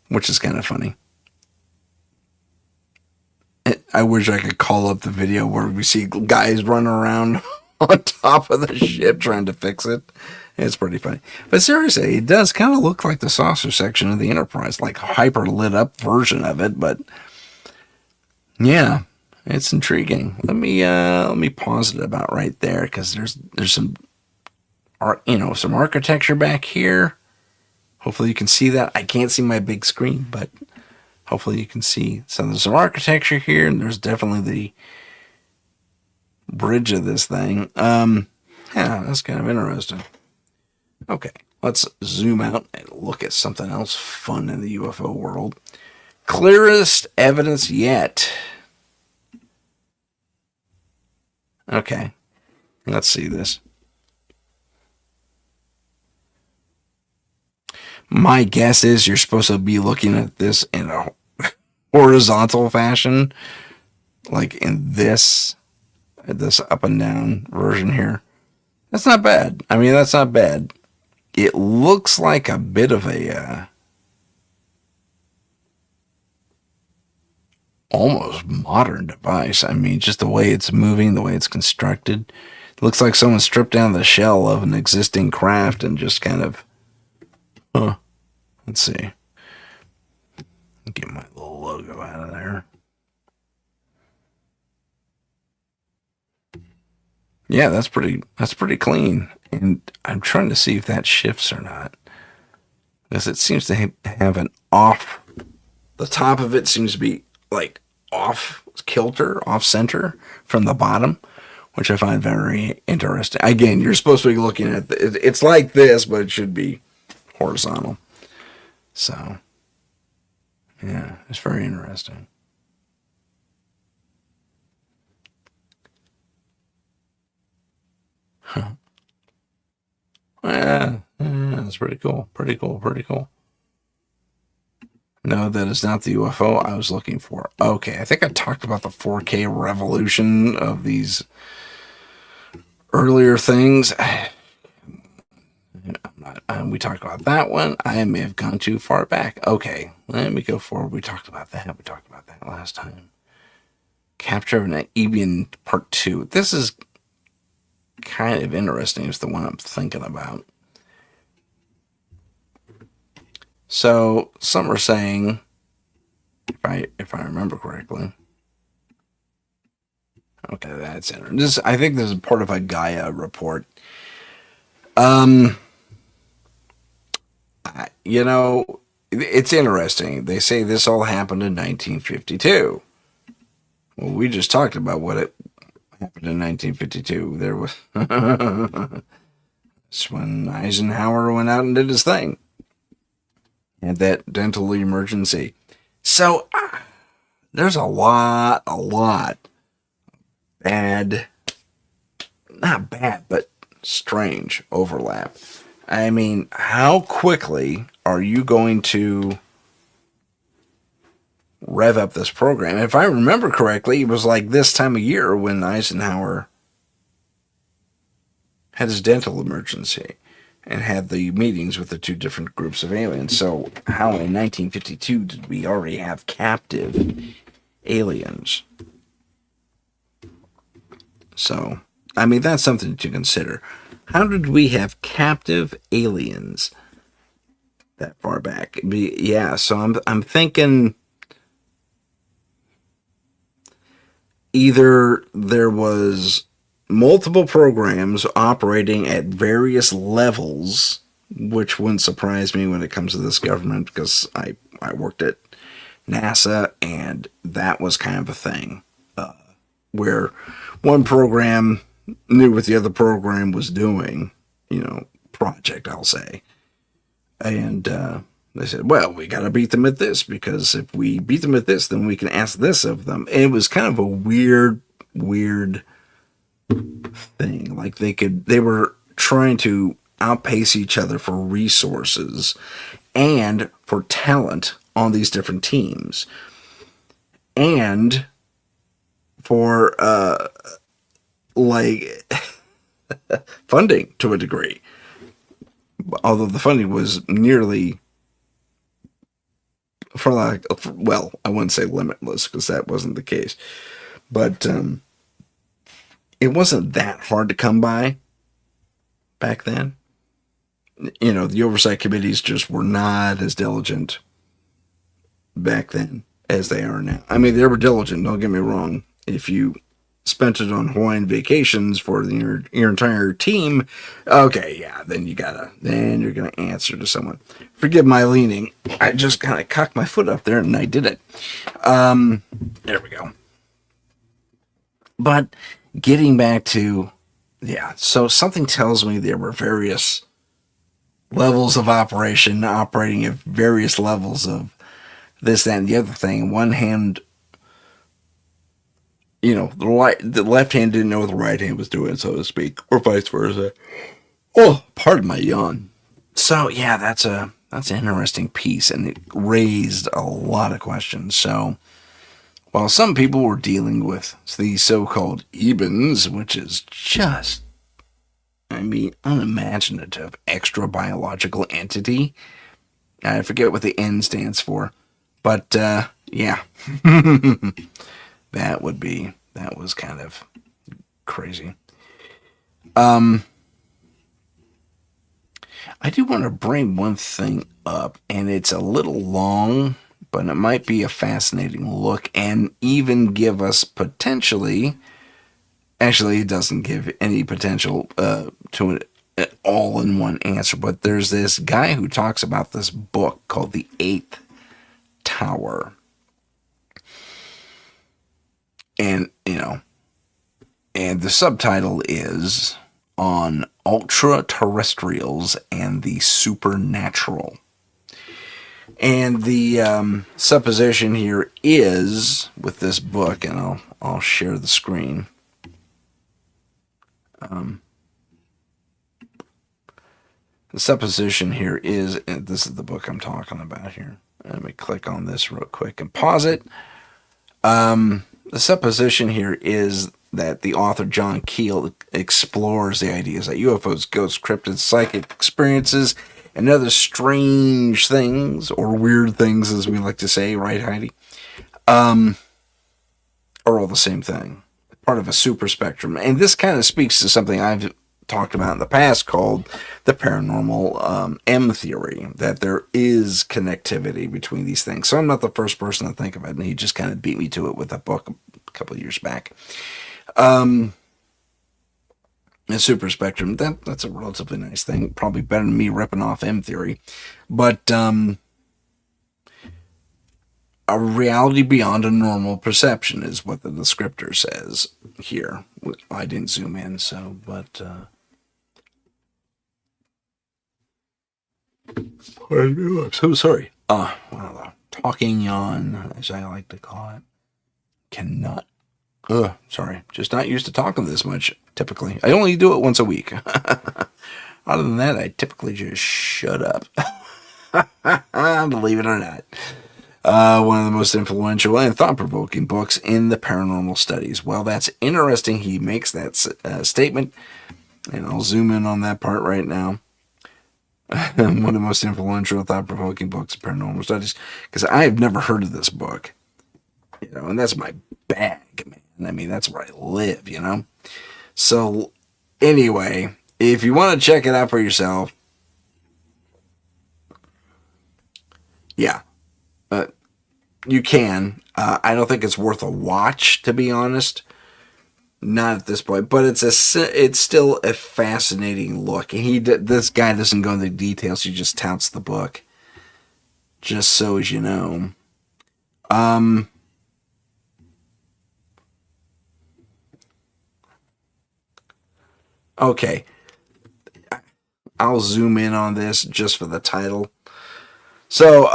which is kind of funny. I wish I could call up the video where we see guys running around on top of the ship trying to fix it. It's pretty funny. But seriously, it does kind of look like the saucer section of the Enterprise, like a hyper lit up version of it. But yeah. It's intriguing. Let me pause it about right there, because there's some some architecture back here. Hopefully you can see that. I can't see my big screen, but hopefully you can see. So there's some architecture here, and there's definitely the bridge of this thing. Yeah, that's kind of interesting. Okay, let's zoom out and look at something else fun in the UFO world. Clearest evidence yet. Okay, let's see this. My guess is you're supposed to be looking at this in a horizontal fashion, like in this up and down version here. That's not bad. I mean, that's not bad. It looks like a bit of a almost modern device. I mean, just the way it's moving, the way it's constructed. It looks like someone stripped down the shell of an existing craft and just kind of, let's see. Get my little logo out of there. Yeah, that's pretty clean. And I'm trying to see if that shifts or not. Because it seems to have an off. The top of it seems to be like off kilter, off center from the bottom, which I find very interesting. Again, you're supposed to be looking at it's like this, but it should be horizontal. So, yeah, it's very interesting. Huh. Yeah, that's pretty cool. Pretty cool. No, that is not the UFO I was looking for. Okay, I think I talked about the 4K revolution of these earlier things. We talked about that one. I may have gone too far back. Okay, let me go forward. We talked about that last time. Capture of an Ebian Part 2. This is kind of interesting. It's the one I'm thinking about. So some are saying, if I remember correctly, okay, that's interesting. I think this is part of a Gaia report. It's interesting. They say this all happened in 1952. Well, we just talked about what it happened in 1952. There was it's when Eisenhower went out and did his thing. And that dental emergency. So, there's a lot bad, not bad, but strange overlap. I mean, how quickly are you going to rev up this program? If I remember correctly, it was like this time of year when Eisenhower had his dental emergency and had the meetings with the two different groups of aliens. So how in 1952 did we already have captive aliens? So, I mean, that's something to consider. How did we have captive aliens that far back? So I'm thinking either there was multiple programs operating at various levels, which wouldn't surprise me when it comes to this government, because I worked at NASA, and that was kind of a thing where one program knew what the other program was doing, project, I'll say. And they said, well, we got to beat them at this, because if we beat them at this, then we can ask this of them. And it was kind of a weird thing. Like they were trying to outpace each other for resources and for talent on these different teams, and for funding to a degree. Although the funding was nearly, I wouldn't say limitless, because that wasn't the case, but it wasn't that hard to come by back then. The oversight committees just were not as diligent back then as they are now. I mean, they were diligent, don't get me wrong. If you spent it on Hawaiian vacations for your entire team, okay, yeah, then you're gonna answer to someone. Forgive my leaning. I just kind of cocked my foot up there and I did it. There we go. But getting back to, so something tells me there were various levels of operation, operating at various levels of this, that, and the other thing. On one hand, the left hand didn't know what the right hand was doing, so to speak, or vice versa. Oh, pardon my yawn. So, yeah, that's an interesting piece, and it raised a lot of questions. So, while some people were dealing with the so-called Ebens, which is just, unimaginative extra-biological entity. I forget what the N stands for. But, yeah. That was kind of crazy. I do want to bring one thing up, and it's a little long, but it might be a fascinating look and even give us potentially. Actually, it doesn't give any potential to an all in one answer, but there's this guy who talks about this book called The Eighth Tower. And, and the subtitle is On Ultra Terrestrials and the Supernatural. And the supposition here is, with this book, and I'll share the screen. The supposition here is, this is the book I'm talking about here. Let me click on this real quick and pause it. The supposition here is that the author John Keel explores the ideas that UFOs, ghosts, cryptids, psychic experiences, and other strange things, or weird things as we like to say, right, Heidi? Are all the same thing. Part of a super spectrum. And this kind of speaks to something I've talked about in the past called the paranormal M theory, that there is connectivity between these things. So I'm not the first person to think of it, and he just kind of beat me to it with that book a couple of years back. The super spectrum, that's a relatively nice thing. Probably better than me ripping off M theory. But a reality beyond a normal perception is what the descriptor says here. I didn't zoom in, so, but I'm so sorry. Well, talking yawn, as I like to call it, cannot. Sorry, just not used to talking this much. Typically, I only do it once a week. Other than that, I typically just shut up. Believe it or not. One of the most influential and thought-provoking books in the paranormal studies. Well, that's interesting. He makes that statement, and I'll zoom in on that part right now. One of the most influential, thought-provoking books in paranormal studies, because I have never heard of this book, and that's my bag, man. I mean, that's where I live, So, anyway, if you want to check it out for yourself, yeah. You can. I don't think it's worth a watch, to be honest. Not at this point, but it's still a fascinating look. This guy doesn't go into the details. He just touts the book, just so as you know. Okay, I'll zoom in on this just for the title. So,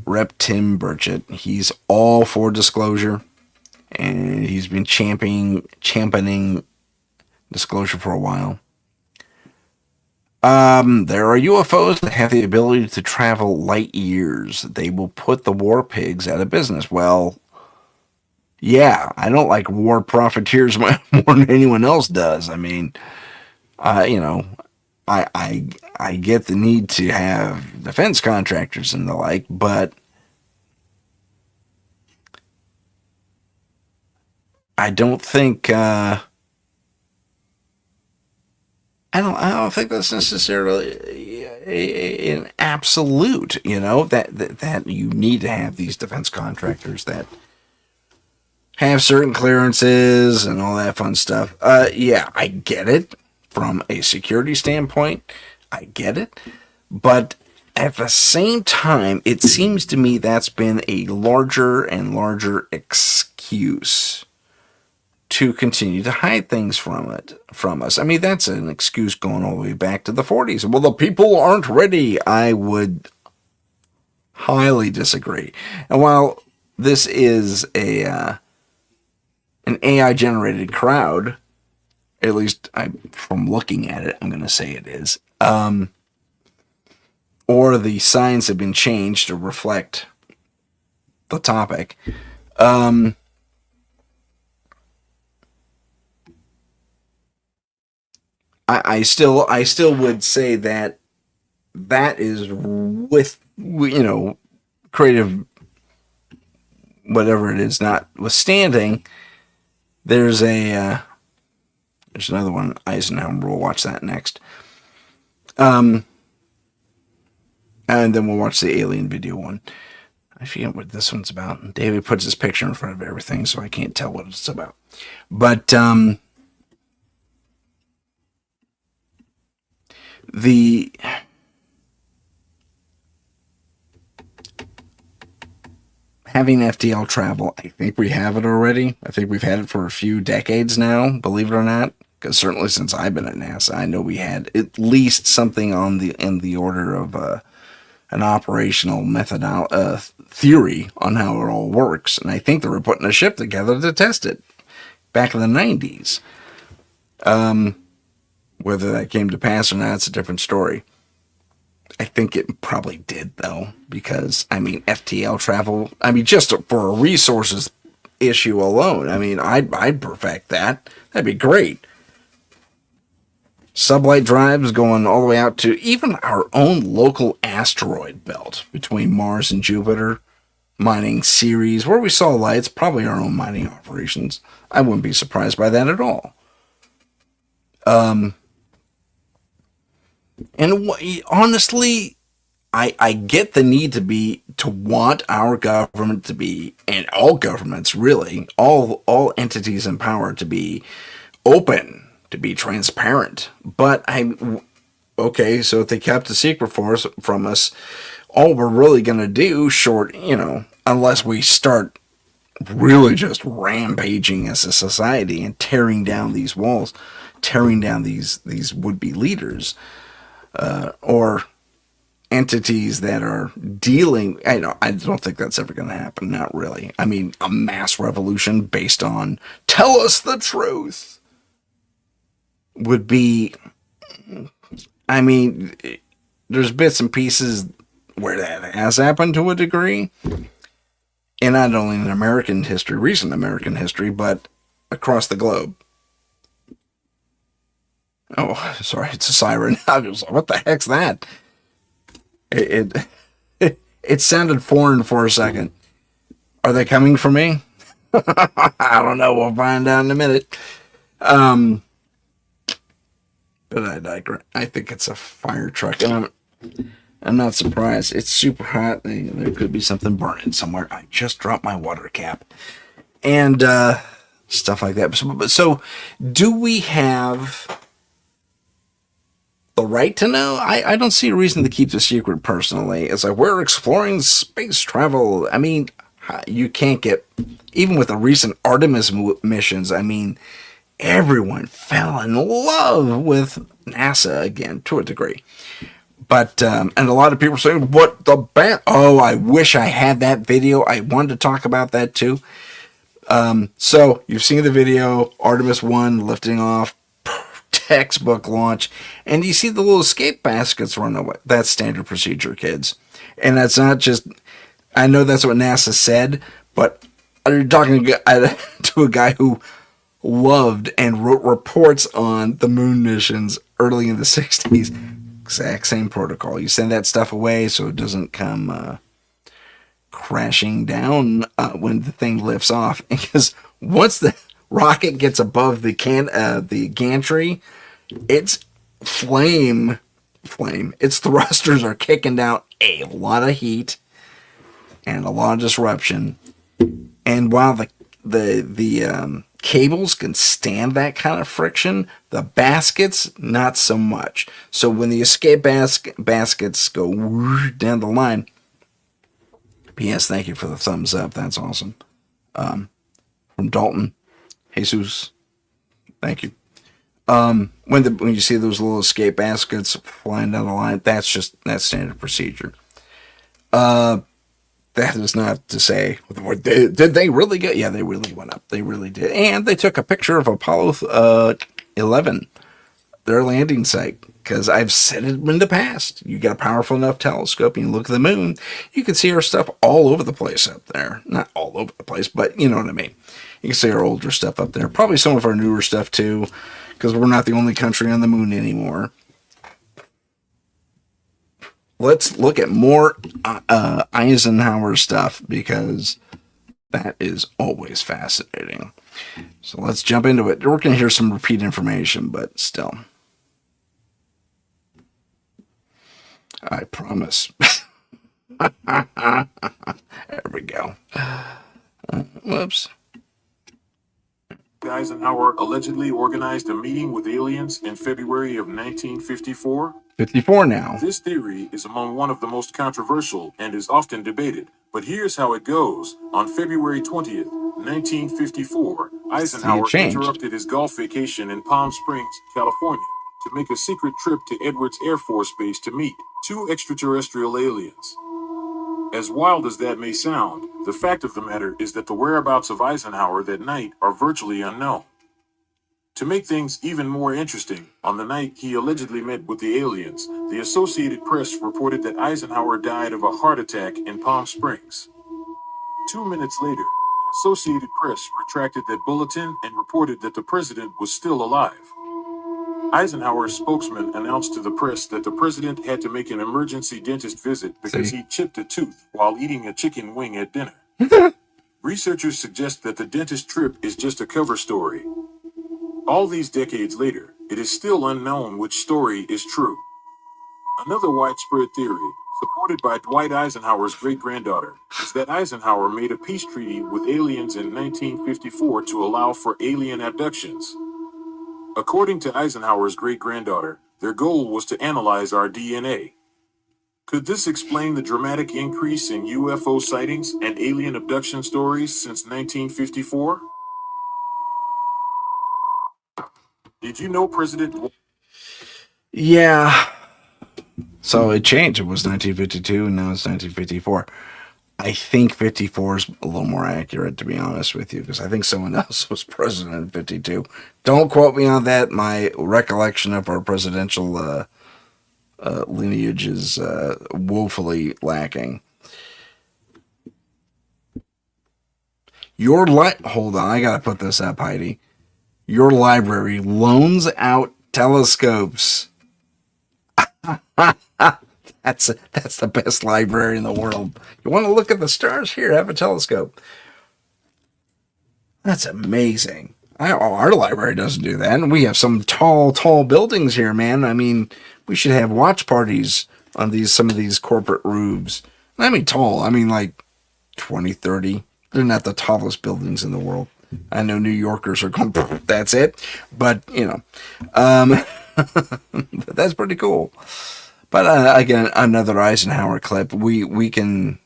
Rep Tim Burchett, he's all for disclosure, and he's been championing disclosure for a while. There are UFOs that have the ability to travel light years. They will put the war pigs out of business. Well, yeah, I don't like war profiteers more than anyone else does. I mean, I get the need to have defense contractors and the like, but I don't think I don't think that's necessarily an absolute. That you need to have these defense contractors that have certain clearances and all that fun stuff. Yeah, I get it. From a security standpoint, I get it. But at the same time, it seems to me that's been a larger and larger excuse to continue to hide things from us. I mean, that's an excuse going all the way back to the 40s. Well, the people aren't ready. I would highly disagree. And while this is an AI-generated crowd, at least from looking at it, I'm going to say it is. Or the signs have been changed to reflect the topic. I still would say that is with creative whatever it is notwithstanding, there's another one, Eisenhower. We'll watch that next. And then we'll watch the alien video one. I forget what this one's about. David puts his picture in front of everything, so I can't tell what it's about. But the having FTL travel, I think we have it already. I think we've had it for a few decades now, believe it or not. Because certainly since I've been at NASA, I know we had at least something in the order of an operational theory on how it all works. And I think they were putting a ship together to test it back in the 90s. Whether that came to pass or not, it's a different story. I think it probably did, though, because, I mean, FTL travel, I mean, just for a resources issue alone, I mean, I'd perfect that. That'd be great. Sublight drives going all the way out to even our own local asteroid belt between Mars and Jupiter. Mining series where we saw lights, probably our own mining operations. I wouldn't be surprised by that at all. And honestly, I get the need to want our government to be, and all governments really, all entities in power to be open, to be transparent. But okay, so if they kept the secret from us, all we're really going to do, unless we start really just rampaging as a society and tearing down these walls, tearing down these would-be leaders, or entities that are dealing, I don't think that's ever going to happen, not really. I mean, a mass revolution based on, tell us the truth, would be, I mean, there's bits and pieces where that has happened to a degree, and not only in American history, recent American history, but across the globe. Oh, sorry, it's a siren. I was like, what the heck's that? It sounded foreign for a second. Are they coming for me? I don't know. We'll find out in a minute. But I digress. I think it's a fire truck, and I'm not surprised. It's super hot. There could be something burning somewhere. I just dropped my water cap. And stuff like that. So do we have the right to know? I don't see a reason to keep the secret personally. It's like, we're exploring space travel. I mean, you can't get, even with the recent Artemis missions, I mean, everyone fell in love with NASA again, to a degree. But, and a lot of people say, what the oh, I wish I had that video. I wanted to talk about that too. So you've seen the video, Artemis 1 lifting off, textbook launch, and you see the little escape baskets run away. That's standard procedure, kids. And that's not just, I know that's what NASA said, but you're talking to a guy who loved and wrote reports on the moon missions early in the 60s. Exact same protocol. You send that stuff away so it doesn't come crashing down when the thing lifts off. Because once the rocket gets above the gantry, it's flame. Its thrusters are kicking out a lot of heat and a lot of disruption. And while the cables can stand that kind of friction, the baskets not so much. So when the escape baskets go down the line, P.S. Thank you for the thumbs up. That's awesome. From Dalton, Jesus, thank you. When you see those little escape baskets flying down the line, that's standard procedure. That is not to say, did they really get? Yeah, they really went up. They really did. And they took a picture of Apollo 11, their landing site. Because I've said it in the past. You get a powerful enough telescope and you look at the moon, you can see our stuff all over the place up there. Not all over the place, but you know what I mean. You can see our older stuff up there. Probably some of our newer stuff too, because we're not the only country on the moon anymore. Let's look at more Eisenhower stuff, because That is always fascinating. So let's jump into it. We're going to hear some repeat information, but still. I promise. There we go. Whoops. Eisenhower allegedly organized a meeting with aliens in February of 1954. 54 now. This theory is among one of the most controversial and is often debated. But here's how it goes. On February 20th, 1954, Eisenhower interrupted his golf vacation in Palm Springs, California, to make a secret trip to Edwards Air Force Base to meet two extraterrestrial aliens. As wild as that may sound, the fact of the matter is that the whereabouts of Eisenhower that night are virtually unknown. To make things even more interesting, on the night he allegedly met with the aliens, the Associated Press reported that Eisenhower died of a heart attack in Palm Springs. 2 minutes later, the Associated Press retracted that bulletin and reported that the president was still alive. Eisenhower's spokesman announced to the press that the president had to make an emergency dentist visit because he chipped a tooth while eating a chicken wing at dinner. Researchers suggest that the dentist trip is just a cover story. All these decades later, it is still unknown which story is true. Another widespread theory, supported by Dwight Eisenhower's great-granddaughter, is that Eisenhower made a peace treaty with aliens in 1954 to allow for alien abductions. According to Eisenhower's great-granddaughter, their goal was to analyze our DNA. Could this explain the dramatic increase in UFO sightings and alien abduction stories since 1954? Did you know President... Yeah. So it changed. It was 1952 and now it's 1954. I think 54 is a little more accurate, to be honest with you, because I think someone else was president in 52. Don't quote me on that. My recollection of our presidential lineage is woefully lacking. Hold on, I gotta put this up, Heidi. Your library loans out telescopes. That's the best library in the world. You want to look at the stars? Here, have a telescope. That's amazing. Our library doesn't do that. And we have some tall buildings here, man. I mean, we should have watch parties on some of these corporate roofs. I mean tall. I mean like 20, 30. They're not the tallest buildings in the world. I know New Yorkers are going, that's it. But, that's pretty cool. But again, another Eisenhower clip. We can,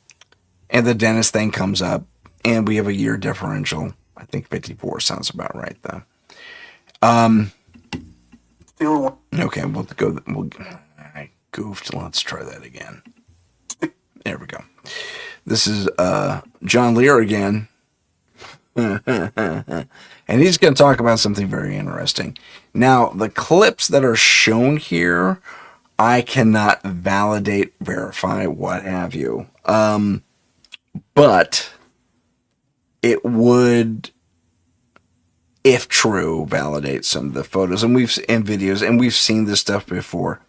and the dentist thing comes up, and we have a year differential. I think 54 sounds about right, though. Okay, I goofed. Let's try that again. There we go. This is John Lear again. And he's going to talk about something very interesting. Now, the clips that are shown here, I cannot validate, verify, what have you. But it would, if true, validate some of the photos and videos, and we've seen this stuff before.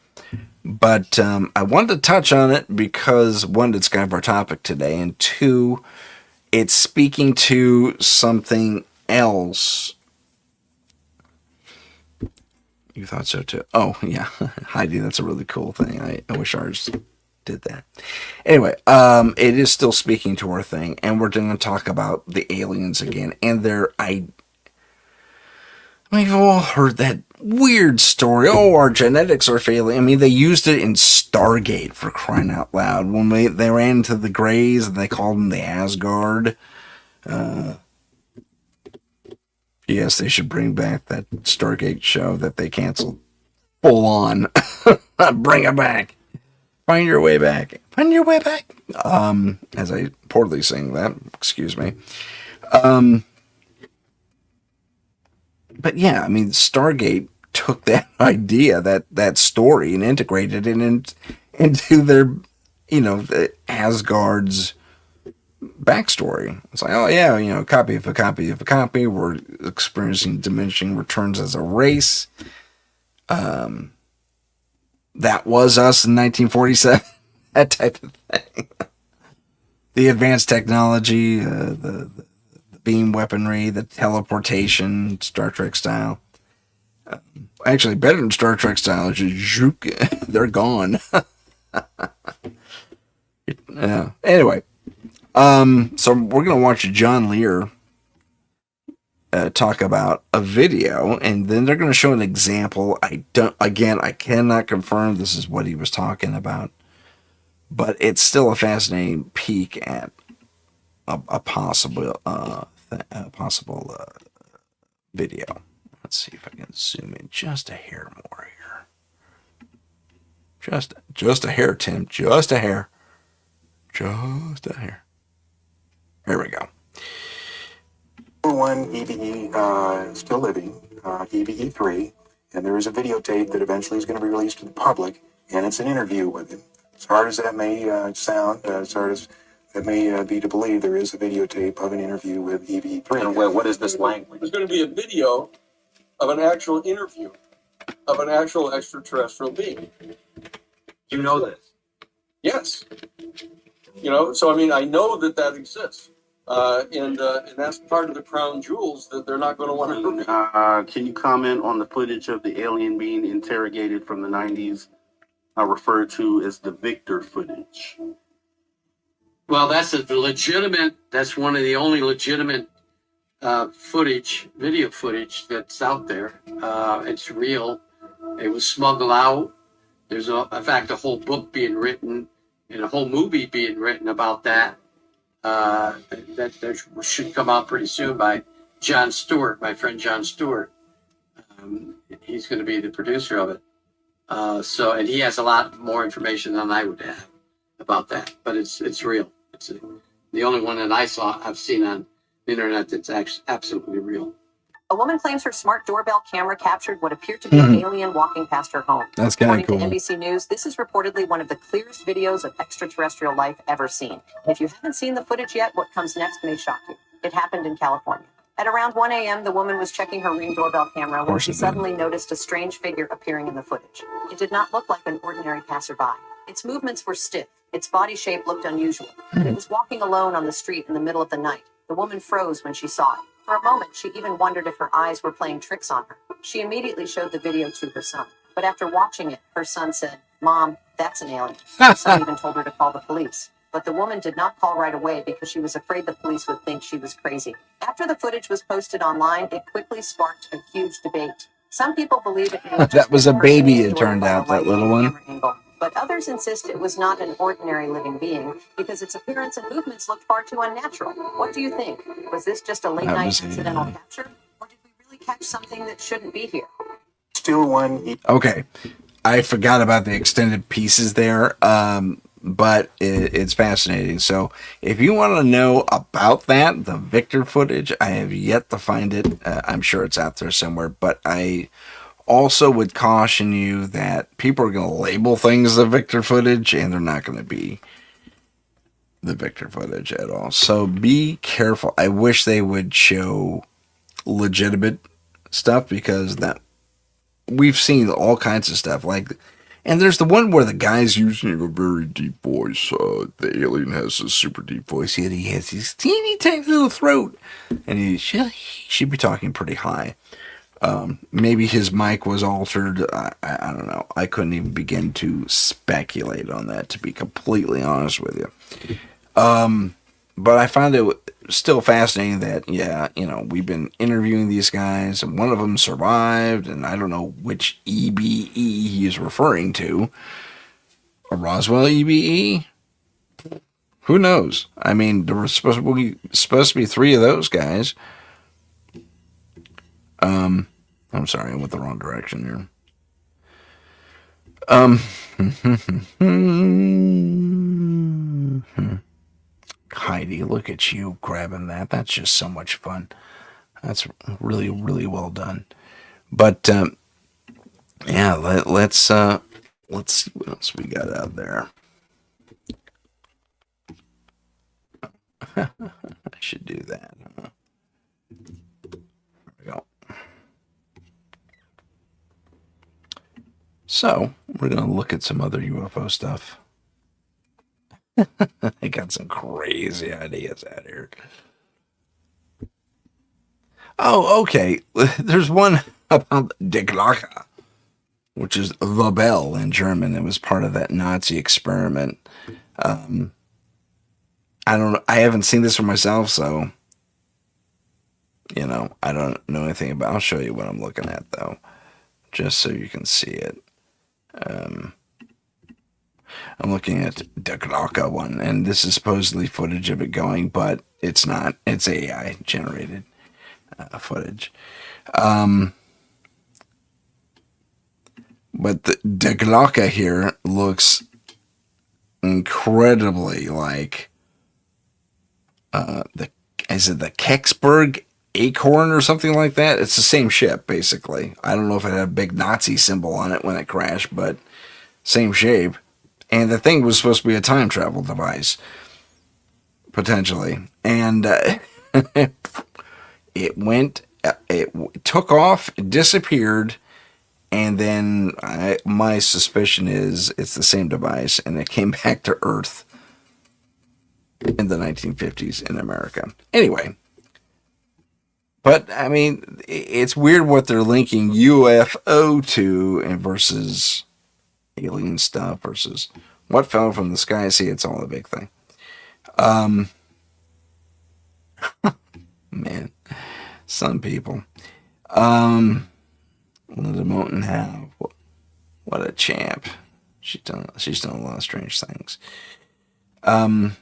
But I wanted to touch on it because, one, it's kind of our topic today, and two, it's speaking to something else. You thought so too? Oh, yeah. Heidi, that's a really cool thing. I wish ours did that. Anyway, it is still speaking to our thing, and we're going to talk about the aliens again. And we've all heard that weird story. Oh, our genetics are failing. I mean, they used it in Stargate, for crying out loud. When they ran into the Greys, and they called them the Asgard. Yes, they should bring back that Stargate show that they canceled. Full on. Bring it back. Find your way back. Find your way back. As I poorly sing that, excuse me. But yeah, I mean, Stargate took that idea, that story, and integrated it into their, the Asgard's backstory. It's like, oh yeah, copy of a copy of a copy. We're experiencing diminishing returns as a race. That was us in 1947. That type of thing. the advanced technology, the beam weaponry, the teleportation, Star Trek style. Actually, better than Star Trek style is just they're gone. Anyway, so we're gonna watch John Lear talk about a video, and then they're gonna show an example. I cannot confirm this is what he was talking about, but it's still a fascinating peek at a possible video. Let's see if I can zoom in just a hair more here. Just a hair, Tim. Just a hair. Just a hair. Here we go. One EBE still living, EBE3, and there is a videotape that eventually is going to be released to the public, and it's an interview with him. As hard as that may sound, as hard as it may be to believe, there is a videotape of an interview with EBE3. And what is this language? There's going to be a video of an actual interview of an actual extraterrestrial being. You know this? Yes. So I mean, I know that exists. And that's part of the crown jewels that they're not going to want to reveal. Can you comment on the footage of the alien being interrogated from the 90s, referred to as the Victor footage? Well, that's one of the only legitimate video footage that's out there. It's real. It was smuggled out. There's in fact, a whole book being written and a whole movie being written about that. That should come out pretty soon by Jon Stewart, my friend Jon Stewart. He's going to be the producer of it. And he has a lot more information than I would have about that. But it's real. It's the only one that I've seen on the internet that's absolutely real. A woman claims her smart doorbell camera captured what appeared to be an alien walking past her home. That's kind of cool. According to NBC News, this is reportedly one of the clearest videos of extraterrestrial life ever seen. If you haven't seen the footage yet, what comes next may shock you. It happened in California. At around 1 a.m., the woman was checking her Ring doorbell camera when she suddenly noticed a strange figure appearing in the footage. It did not look like an ordinary passerby. Its movements were stiff. Its body shape looked unusual. And it was walking alone on the street in the middle of the night. The woman froze when she saw it. For a moment, she even wondered if her eyes were playing tricks on her. She immediately showed the video to her son. But after watching it, her son said, "Mom, that's an alien." Her son even told her to call the police. But the woman did not call right away because she was afraid the police would think she was crazy. After the footage was posted online, it quickly sparked a huge debate. Some people believe it that was a baby, it turned out, that little one. But others insist it was not an ordinary living being because its appearance and movements looked far too unnatural. What do you think? Was this just a late-night incidental capture? Or did we really catch something that shouldn't be here? Still one. Okay. I forgot about the extended pieces there, but it's fascinating. So if you want to know about that, the Victor footage, I have yet to find it. I'm sure it's out there somewhere, but I also would caution you that people are going to label things the Victor footage, and they're not going to be the Victor footage at all. So be careful. I wish they would show legitimate stuff, because that we've seen all kinds of stuff and there's the one where the guy's using a very deep voice. The alien has a super deep voice, yet he has his teeny tiny little throat, and he should be talking pretty high. Maybe his mic was altered. I don't know. I couldn't even begin to speculate on that, to be completely honest with you. But I found it still fascinating that, we've been interviewing these guys, and one of them survived, and I don't know which EBE he's referring to. A Roswell EBE? Who knows? I mean, there were supposed to be 3 of those guys. I'm sorry, I went the wrong direction here. Heidi, look at you grabbing that. That's just so much fun. That's really, really well done. But let's see what else we got out there. I should do that. There we go. So we're gonna look at some other UFO stuff. I got some crazy ideas out here. Oh, okay. There's one about Die Glocke, which is the bell in German. It was part of that Nazi experiment. I don't know. I haven't seen this for myself, so I don't know anything about. I'll show you what I'm looking at though, just so you can see it. I'm looking at the Glocke one, and this is supposedly footage of it going, but it's not. It's AI generated footage. But the Glocke here looks incredibly like is it the Kecksburg Acorn or something like that? It's the same ship, basically. I don't know if it had a big Nazi symbol on it when it crashed, but same shape. And the thing was supposed to be a time travel device, potentially. And it took off, it disappeared, and then my suspicion is it's the same device, and it came back to Earth in the 1950s in America. Anyway, but I mean, it's weird what they're linking UFO to and versus alien stuff versus what fell from the sky. See, it's all a big thing. Man, some people. Linda Moulton Howe, what a champ. She's done a lot of strange things. I'm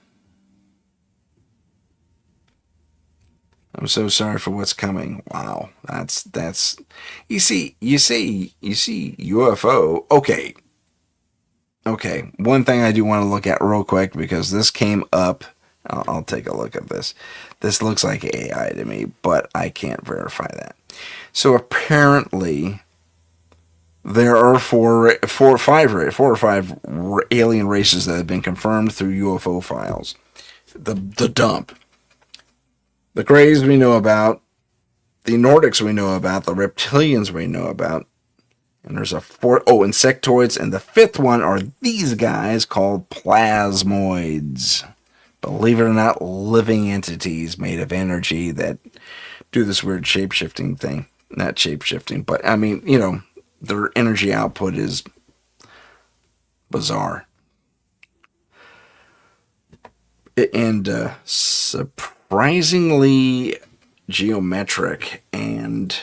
so sorry for what's coming. Wow, that's. You see UFO. Okay. One thing I do want to look at real quick because this came up. I'll take a look at this. This looks like AI to me, but I can't verify that. So apparently, there are four or five alien races that have been confirmed through UFO files. The dump. The Greys we know about, the Nordics we know about, the reptilians we know about, and there's insectoids, and the fifth one are these guys called plasmoids. Believe it or not, living entities made of energy that do this weird shape-shifting thing. Not shape-shifting, but I mean, their energy output is bizarre. And surprisingly geometric and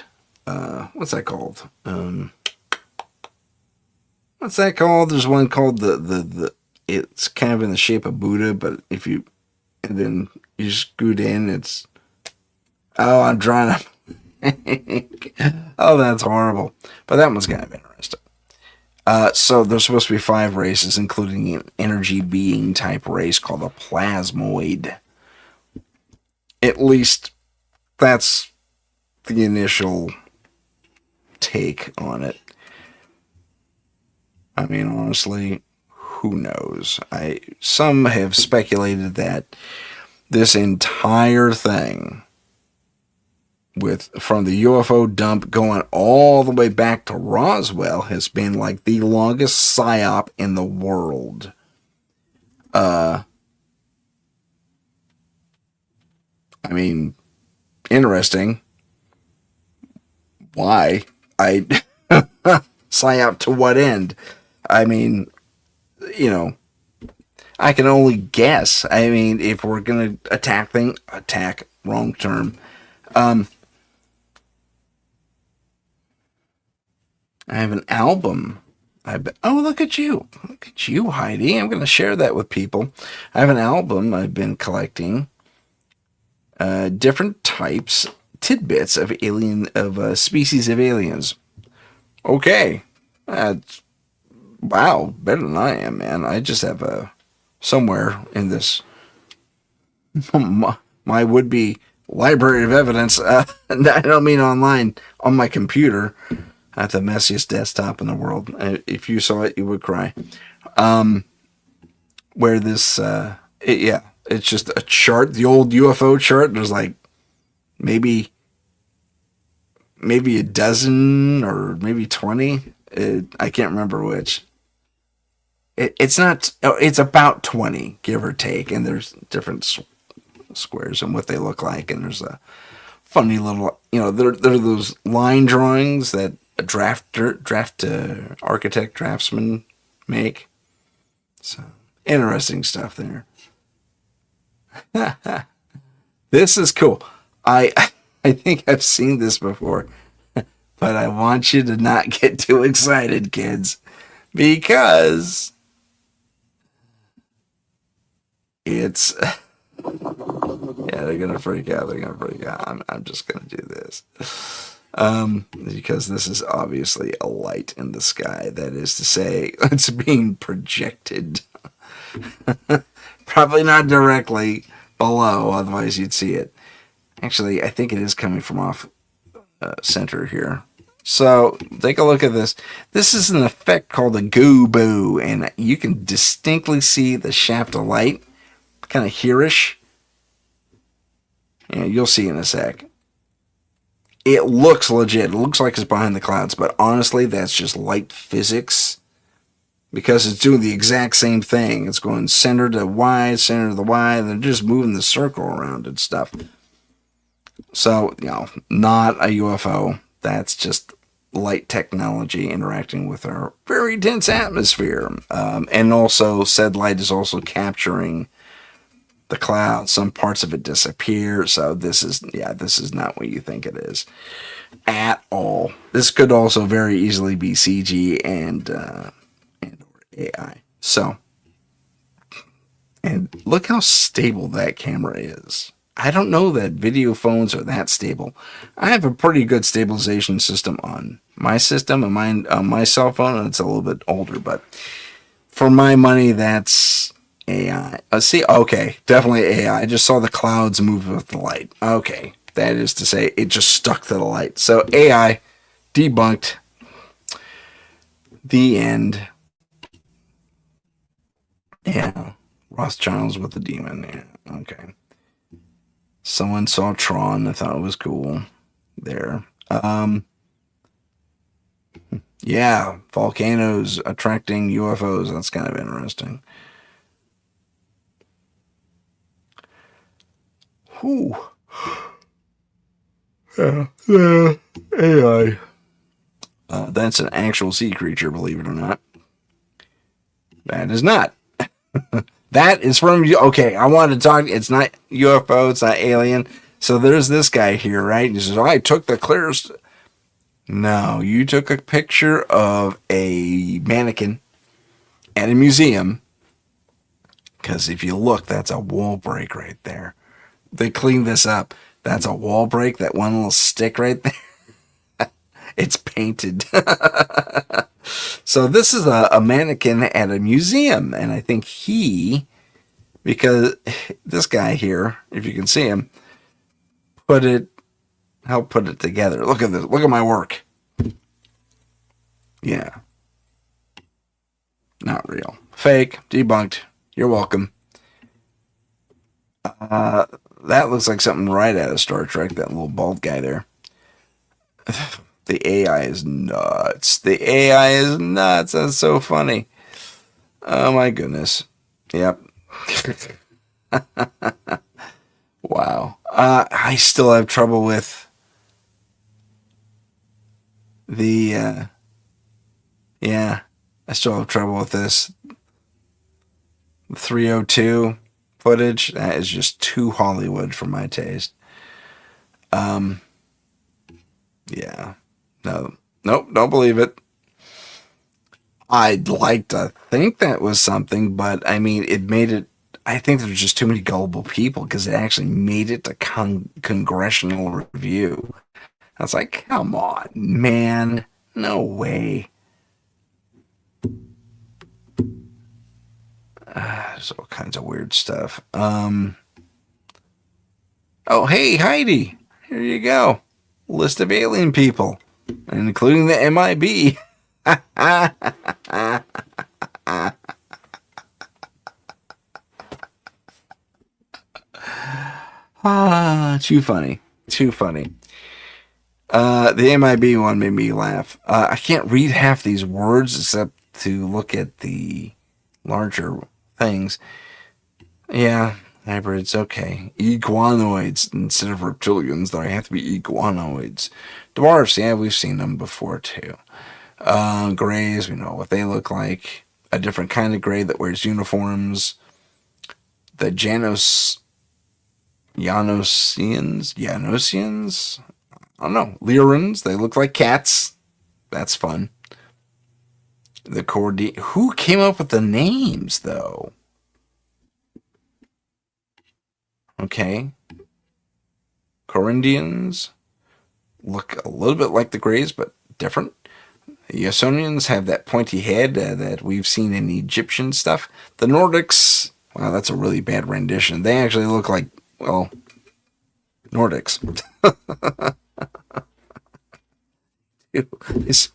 what's that called? What's that called? There's one called the it's kind of in the shape of Buddha, but then you scoot in, it's I'm drawing up. Oh, that's horrible. But that one's kind of interesting. So there's supposed to be 5 races, including an energy being type race called a plasmoid. At least that's the initial take on it. I mean, honestly, who knows? Some have speculated that this entire thing from the UFO dump going all the way back to Roswell has been like the longest psyop in the world. I mean, interesting. Why? Psyop to what end? I mean, I can only guess. I mean, if we're going to attack, wrong term. I have an album. Look at you. Look at you, Heidi. I'm going to share that with people. I have an album I've been collecting. Different types, tidbits of species of aliens. Okay. Wow, better than I am, man. I just have somewhere in this my would-be library of evidence. I don't mean online, on my computer. I have the messiest desktop in the world. If you saw it, you would cry. Where this, it's just a chart, the old UFO chart. There's like maybe a dozen or maybe 20. I can't remember which. it's not. It's about 20, give or take, and there's different squares and what they look like, and there's a funny little, there are those line drawings that a draftsman make. So interesting stuff there. This is cool. I think I've seen this before, but I want you to not get too excited, kids, because it's they're gonna freak out. I'm just gonna do this because this is obviously a light in the sky. That is to say, it's being projected. Probably not directly below, otherwise you'd see it. Actually, I think it is coming from off center here. So take a look at this. This is an effect called a goo-boo, and you can distinctly see the shaft of light, kind of hereish. Yeah, you'll see in a sec. It looks legit. It looks like it's behind the clouds, but honestly, that's just light physics, because it's doing the exact same thing. It's going center to Y, center to the Y, and they're just moving the circle around and stuff. So, not a UFO. That's just light technology interacting with our very dense atmosphere. And also, said light is also capturing the clouds. Some parts of it disappear. So this is not what you think it is at all. This could also very easily be CG and or AI. So, and look how stable that camera is. I don't know that video phones are that stable. I have a pretty good stabilization system on my system, and my cell phone, and it's a little bit older, but for my money, that's AI. Okay, definitely AI. I just saw the clouds move with the light. Okay, that is to say, it just stuck to the light. So AI, debunked. The end. Yeah, Rothschilds with the demon. Yeah, okay. Someone saw Tron. I thought it was cool. There. Yeah, volcanoes attracting UFOs. That's kind of interesting. Whew. Yeah, AI. That's an actual sea creature, believe it or not. That is not. That is from you. Okay, I wanted to talk. It's not UFO. It's not alien. So there's this guy here, right? He says, I took the clearest. No, you took a picture of a mannequin at a museum. Because if you look, that's a wall break right there. They cleaned this up. That's a wall break. That one little stick right there. It's painted. So this is a mannequin at a museum, and I think because this guy here, if you can see him, helped put it together. Look at this. Look at my work. Yeah. Not real. Fake. Debunked. You're welcome. That looks like something right out of Star Trek, that little bald guy there. The AI is nuts. That's so funny. Oh my goodness. Yep. Wow. I still have trouble with I still have trouble with this. 302 footage. That is just too Hollywood for my taste. Yeah. No. Nope, don't believe it. I'd like to think that was something, but I mean, it made it. I think there's just too many gullible people because it actually made it to congressional review. I was like, come on, man. No way. There's all kinds of weird stuff. Oh, hey, Heidi. Here you go. List of alien people, including the MIB. Too funny. Too funny. The MIB one made me laugh. I can't read half these words except to look at the larger things. Yeah, hybrids, okay. Iguanoids instead of reptilians, they have to be iguanoids. Dwarfs, yeah, we've seen them before too. Greys, we know what they look like. A different kind of gray that wears uniforms. The Janosians? I don't know. Lyrans, they look like cats. That's fun. The who came up with the names, though? Okay. Corinthians look a little bit like the Greys, but different. The Yasonians have that pointy head that we've seen in Egyptian stuff. The Nordics, wow, that's a really bad rendition. They actually look like, well, Nordics. It's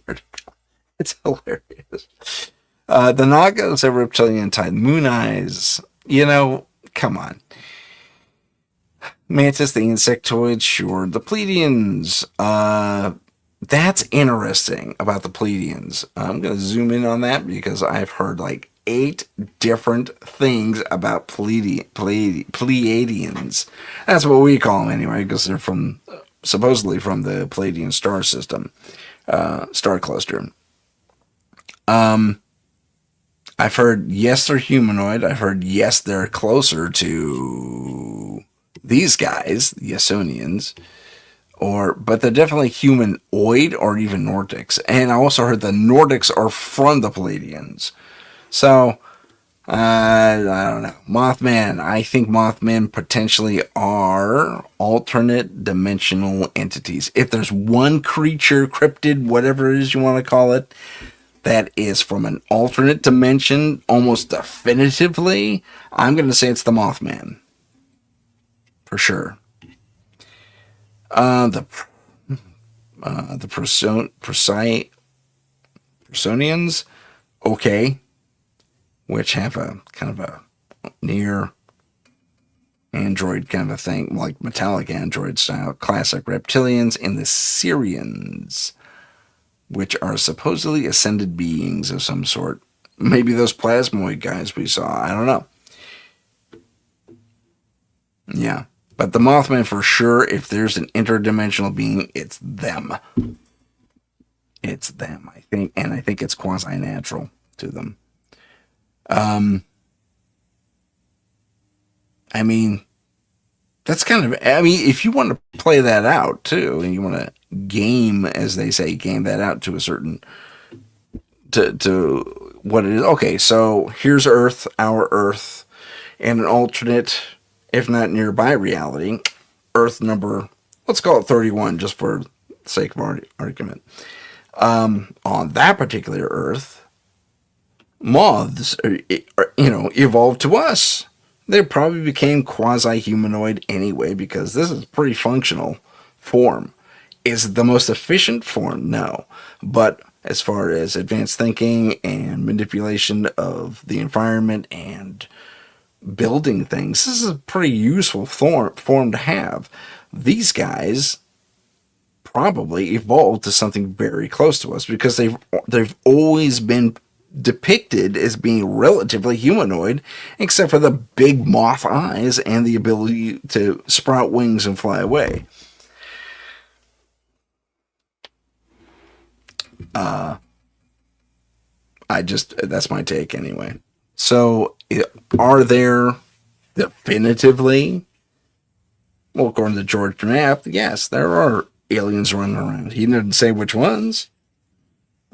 hilarious. The Nagas are reptilian type. Moon eyes. You know, come on. Mantis, the insectoids, sure. The Pleiadians. That's interesting about the Pleiadians. I'm going to zoom in on that because I've heard like 8 different things about Pleiadians. That's what we call them anyway, because they're supposedly from the Pleiadian star system, star cluster. I've heard yes, they're humanoid. I've heard yes, they're closer to these guys, the Yasonians. But they're definitely humanoid or even Nordics. And I also heard the Nordics are from the Pleiadians. So, I don't know. Mothman. I think Mothmen potentially are alternate dimensional entities. If there's one creature, cryptid, whatever it is you want to call it, that is from an alternate dimension, almost definitively, I'm going to say it's the Mothman. For sure. The Personians, okay, which have a kind of a near android kind of a thing, like metallic android style, classic reptilians, and the Syrians, which are supposedly ascended beings of some sort. Maybe those plasmoid guys we saw, I don't know. Yeah. But the Mothman, for sure, if there's an interdimensional being, it's them. It's them, I think. And I think it's quasi-natural to them. I mean, that's kind of... I mean, if you want to play that out, too, and you want to game, as they say, game that out to a certain... To what it is. Okay, so here's Earth, our Earth, and an alternate... if not nearby reality, Earth number, let's call it 31, just for the sake of argument. On that particular Earth, moths, evolved to us. They probably became quasi-humanoid anyway, because this is a pretty functional form. Is it the most efficient form? No. But as far as advanced thinking and manipulation of the environment and building things, this is a pretty useful form to have. These guys probably evolved to something very close to us because they've always been depicted as being relatively humanoid, except for the big moth eyes and the ability to sprout wings and fly away. That's my take anyway. So, are there definitively, well, according to George Knapp, yes, there are aliens running around. He didn't say which ones.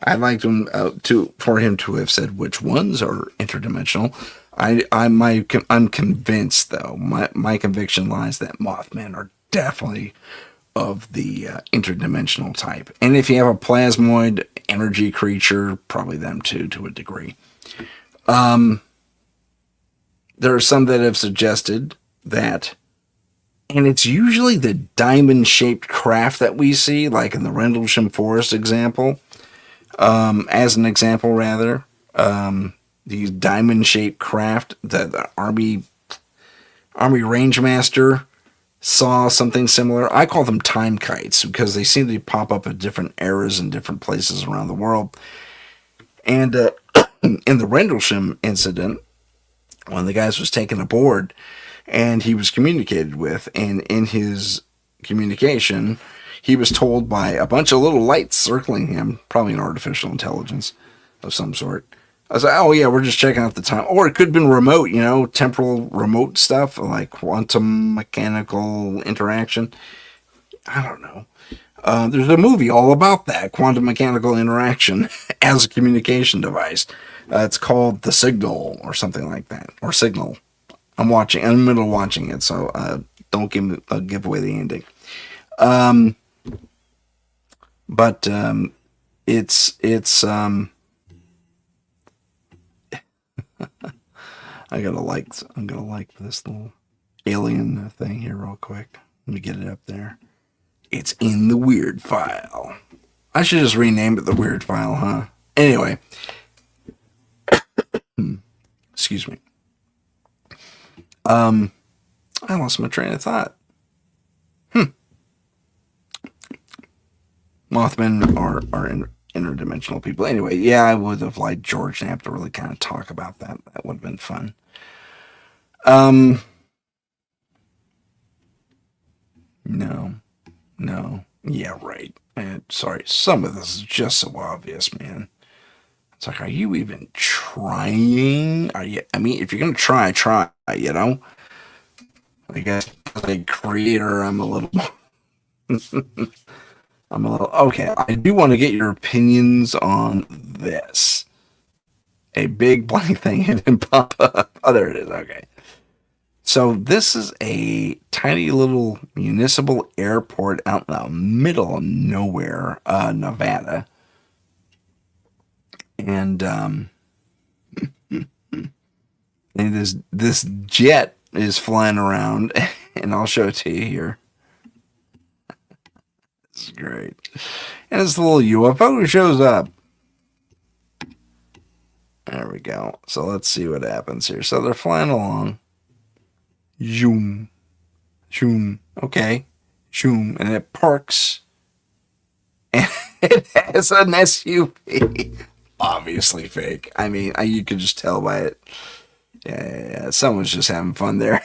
I'd like for him to have said which ones are interdimensional. I'm convinced, though. My conviction lies that Mothmen are definitely of the interdimensional type. And if you have a plasmoid energy creature, probably them too, to a degree. There are some that have suggested that, and it's usually the diamond-shaped craft that we see, like in the Rendlesham Forest example, as an example, rather, these diamond-shaped craft, the Army Rangemaster saw something similar. I call them time kites because they seem to pop up at different eras and different places around the world. And in the Rendlesham incident, one of the guys was taken aboard and he was communicated with, and in his communication, he was told by a bunch of little lights circling him, probably an artificial intelligence of some sort. I was like, oh yeah, we're just checking out the time. Or it could have been remote, temporal remote stuff, like quantum mechanical interaction. I don't know. There's a movie all about that, quantum mechanical interaction as a communication device. It's called The Signal or something like that, or Signal. I'm in the middle of watching it, so don't give away the ending. But it's I'm gonna like this little alien thing here real quick. Let me get it up there. It's in the weird file. I should just rename it the weird file, huh? Anyway. Excuse me. I lost my train of thought. Mothmen are interdimensional people. Anyway, yeah, I would have liked George to have to really kind of talk about that. That would have been fun. No. Yeah, right. Sorry, some of this is just so obvious, man. It's like, are you even trying? If you're going to try, I guess as a creator, I'm a little okay. I do want to get your opinions on this. A big blank thing didn't pop up. Oh, there it is. Okay. So this is a tiny little municipal airport out in the middle of nowhere, Nevada. And this jet is flying around, and I'll show it to you here. This is great. And this little UFO shows up. There we go. So let's see what happens here. So they're flying along. Zoom. Zoom. Okay. Zoom. And it parks. And it has an SUV. Obviously fake. You could just tell by it. Yeah. Someone's just having fun there.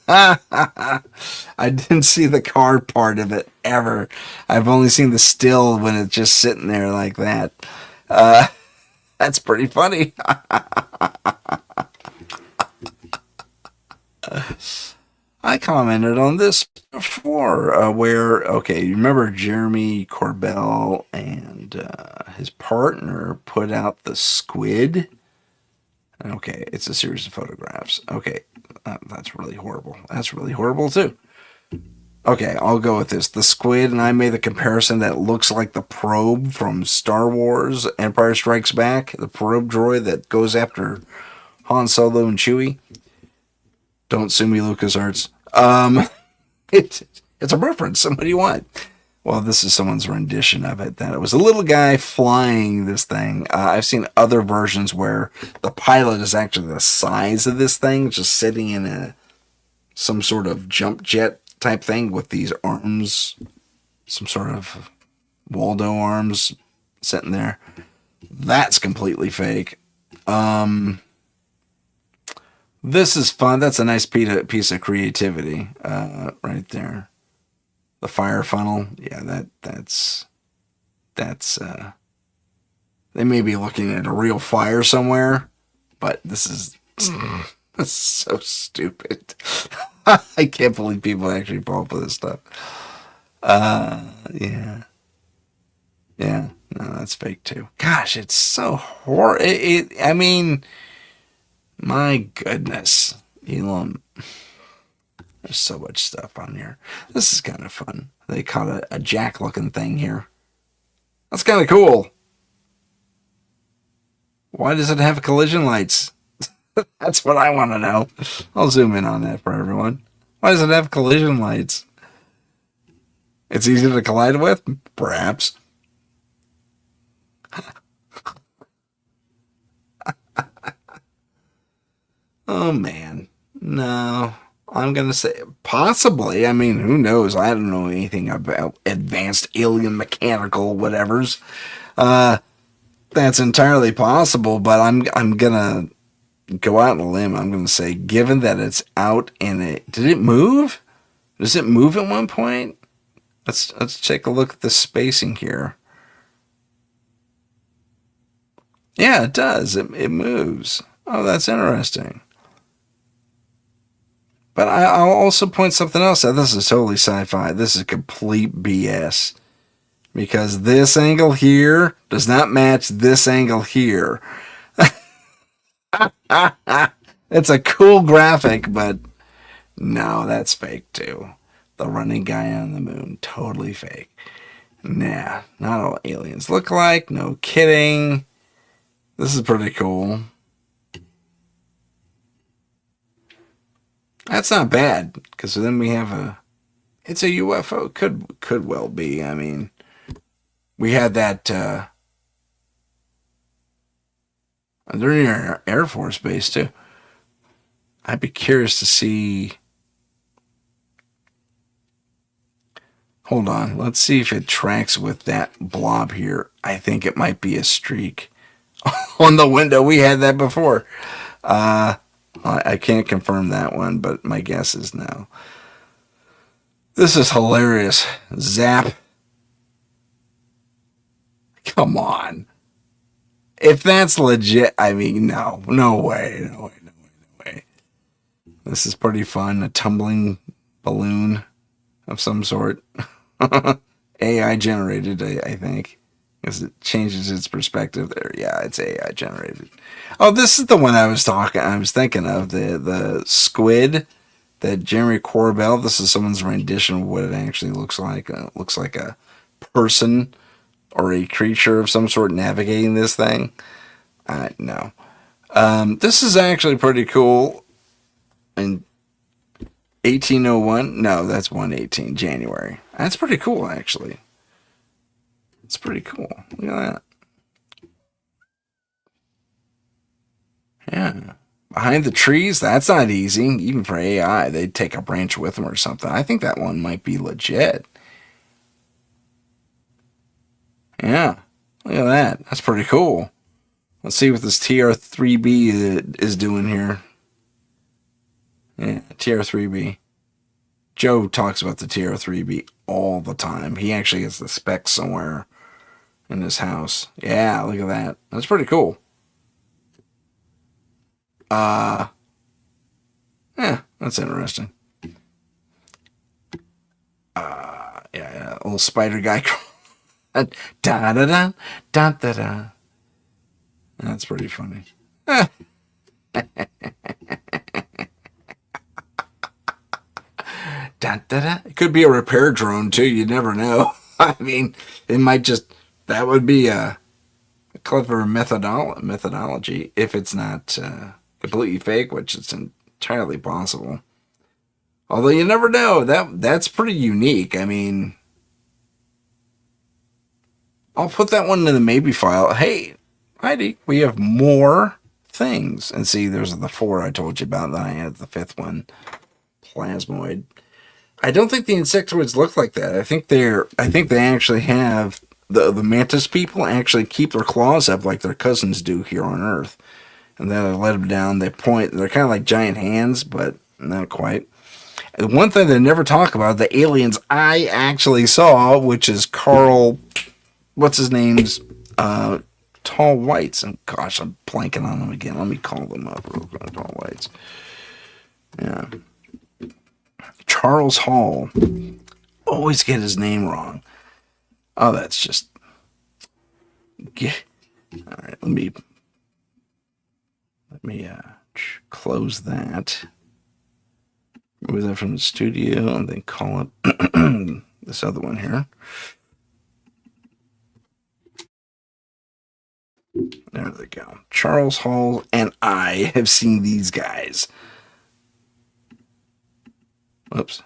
I didn't see the car part of it ever. I've only seen the still when it's just sitting there like that. That's pretty funny. I commented on this before, you remember Jeremy Corbell and his partner put out the squid? Okay, it's a series of photographs. Okay, that's really horrible. That's really horrible too. Okay, I'll go with this. The squid, and I made the comparison that looks like the probe from Star Wars Empire Strikes Back, the probe droid that goes after Han Solo and Chewie. Don't sue me, LucasArts. It's a reference. What do you want? Well, this is someone's rendition of it. That it was a little guy flying this thing. I've seen other versions where the pilot is actually the size of this thing, just sitting in some sort of jump jet type thing with these arms, some sort of Waldo arms sitting there. That's completely fake. This is fun. That's a nice piece of creativity right there. The fire funnel. Yeah, that's they may be looking at a real fire somewhere, but this is so stupid. I can't believe people actually fall for this stuff. Yeah. No, that's fake too. Gosh, it's so horrible. My goodness, Elon. There's so much stuff on here. This is kind of fun. They caught a jack-looking thing here. That's kind of cool. Why does it have collision lights? That's what I want to know. I'll zoom in on that for everyone. Why does it have collision lights? It's easy to collide with? Perhaps. Oh, man. No. I'm going to say possibly. Who knows? I don't know anything about advanced alien mechanical whatevers. that's entirely possible, but I'm gonna go out on a limb. I'm gonna say, given that it's out and did it move? Does it move at one point? Let's take a look at the spacing here. Yeah, it does. It moves. Oh, that's interesting. But I'll also point something else out. This is totally sci-fi. This is complete BS. Because this angle here does not match this angle here. It's a cool graphic, but no, that's fake too. The running guy on the moon, totally fake. Nah, not all aliens look alike. No kidding. This is pretty cool. That's not bad, because then we have it's a UFO. Could well be. I mean, we had that, they're near an Air Force base too. I'd be curious to see. Hold on, let's see if it tracks with that blob here. I think it might be a streak on the window. We had that before. I can't confirm that one, but my guess is no. This is hilarious. Zap. Come on. If that's legit, I mean, no way. This is pretty fun. A tumbling balloon of some sort. AI generated, I think. Because it changes its perspective there. Yeah, it's AI generated. Oh, this is the one I was thinking of. The squid that Jeremy Corbell. This is someone's rendition of what it actually looks like. It looks like a person or a creature of some sort navigating this thing. No. This is actually pretty cool. In 1801? No, that's 118, January. That's pretty cool, actually. It's pretty cool. Look at that. Yeah. Behind the trees, that's not easy. Even for AI, they'd take a branch with them or something. I think that one might be legit. Yeah. Look at that. That's pretty cool. Let's see what this TR3B is doing here. Yeah, TR3B. Joe talks about the TR3B all the time. He actually gets the specs somewhere in his house. Yeah, look at that. That's pretty cool. Yeah, that's interesting. Yeah, a little spider guy. Da da da da da da. That's pretty funny. Da, da, da. It could be a repair drone too. You never know. I mean, it might just, that would be a clever methodology if it's not completely fake, which is entirely possible. Although you never know. That's pretty unique. I mean, I'll put that one in the maybe file. Hey, Heidi, we have more things. And see, there's the 4 I told you about. Then I had the 5th one, plasmoid. I don't think the insectoids look like that. I think they actually have the mantis people actually keep their claws up like their cousins do here on Earth, and then they let them down. They point. They're kind of like giant hands, but not quite. And one thing they never talk about, the aliens I actually saw, which is Carl, what's his name's, Tall Whites. And gosh, I'm blanking on them again. Let me call them up real quick. Tall Whites. Yeah. Charles Hall. Always get his name wrong. Oh, that's just... All right, let me close that. Move that from the studio and then call it this other one here. There they go. Charles Hall and I have seen these guys. Whoops.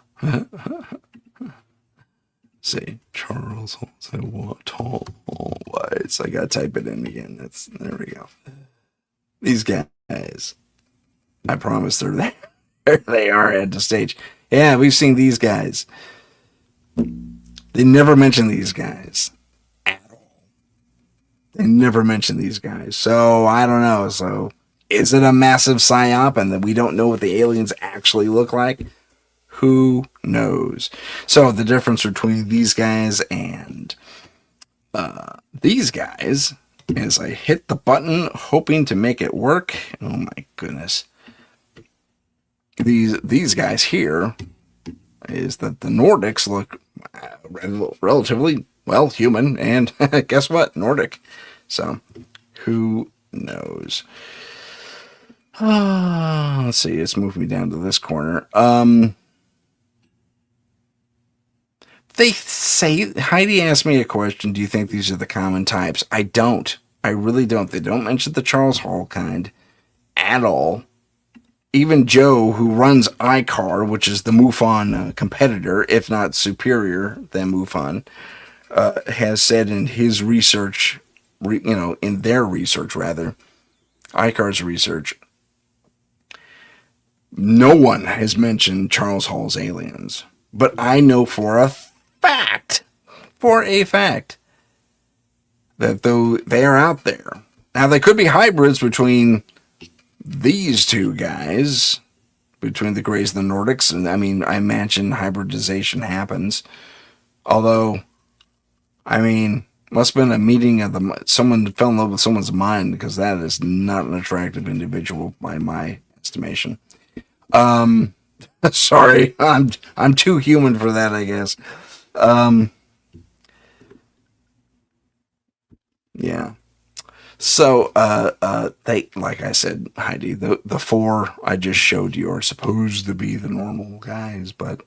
See, Charles Hall said what? Tall Whites. I gotta type it in again. There we go. These guys. I promise they're there. There they are at the stage. Yeah, we've seen these guys. They never mention these guys at all. They never mention these guys. So I don't know. So is it a massive psyop and that we don't know what the aliens actually look like? Who knows? So the difference between these guys and these guys is I hit the button hoping to make it work. Oh my goodness. These guys here is that the Nordics look relatively, well, human, and guess what? Nordic. So who knows? Let's see. Let's move me down to this corner. They say, Heidi asked me a question. Do you think these are the common types? I don't. I really don't. They don't mention the Charles Hall kind at all. Even Joe, who runs iCar, which is the MUFON competitor, if not superior than MUFON, has said in his research, in their research rather, iCar's research, no one has mentioned Charles Hall's aliens. But I know for a fact, that though they are out there. Now, they could be hybrids between these two guys, between the Greys and the Nordics. And I mean, I imagine hybridization happens. Although, I mean, must have been a meeting of someone fell in love with someone's mind, because that is not an attractive individual by my estimation. Sorry, I'm too human for that, I guess. Yeah. So, they, like I said, Heidi, the four I just showed you are supposed to be the normal guys, but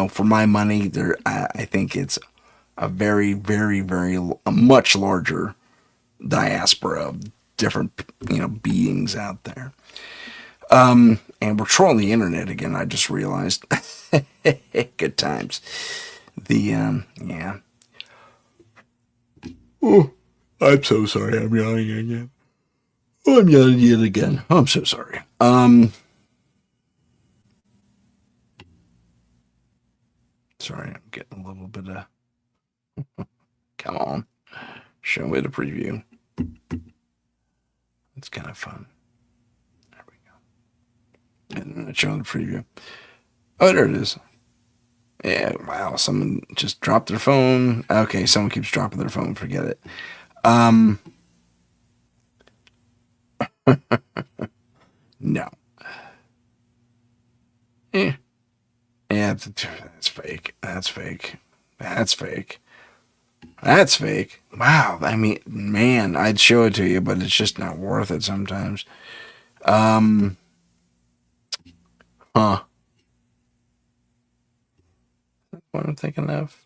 for my money, I think it's a very, very, very, a much larger diaspora of different, beings out there. And we're trolling the internet again, I just realized. Good times. Yeah. Oh, I'm so sorry. I'm yelling again. Oh, I'm yelling yet again. Oh, I'm so sorry. Sorry, I'm getting a little bit of... Come on. Show me the preview. It's kind of fun. There we go. And it's showing the preview. Oh, there it is. Yeah, wow, someone just dropped their phone. Okay, someone keeps dropping their phone. Forget it. No. Yeah, that's fake. That's fake. That's fake. That's fake. Wow, I mean, man, I'd show it to you, but it's just not worth it sometimes. Huh. What I'm thinking of.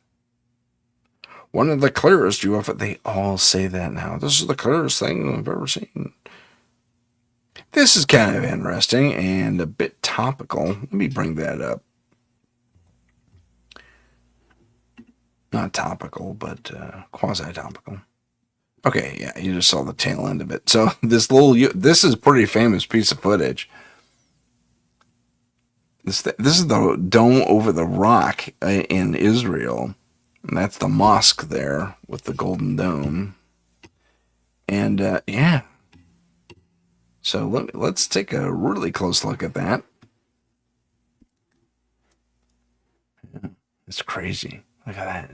One of the clearest UFO. They all say that now. This is the clearest thing I've ever seen. This is kind of interesting and a bit topical. Let me bring that up. Not topical, but quasi-topical. Okay, yeah, you just saw the tail end of it. So this is a pretty famous piece of footage. This is the dome over the rock in Israel. And that's the mosque there with the golden dome. And yeah. So let's take a really close look at that. Yeah, it's crazy. Look at that.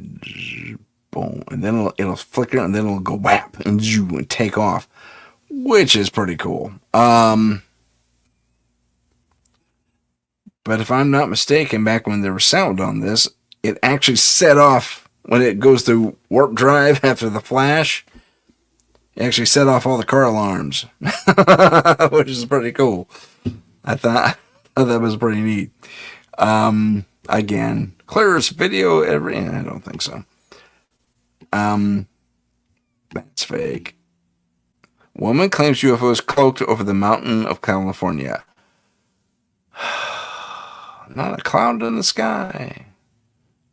Boom. And then it'll flicker and then it'll go whap and take off, which is pretty cool. But if I'm not mistaken, back when there was sound on this, it actually set off when it goes through warp drive after the flash. It actually set off all the car alarms, which is pretty cool. I thought that was pretty neat. Again, clearest video ever. I don't think so. That's fake. Woman claims UFOs cloaked over the mountain of California. Not a cloud in the sky.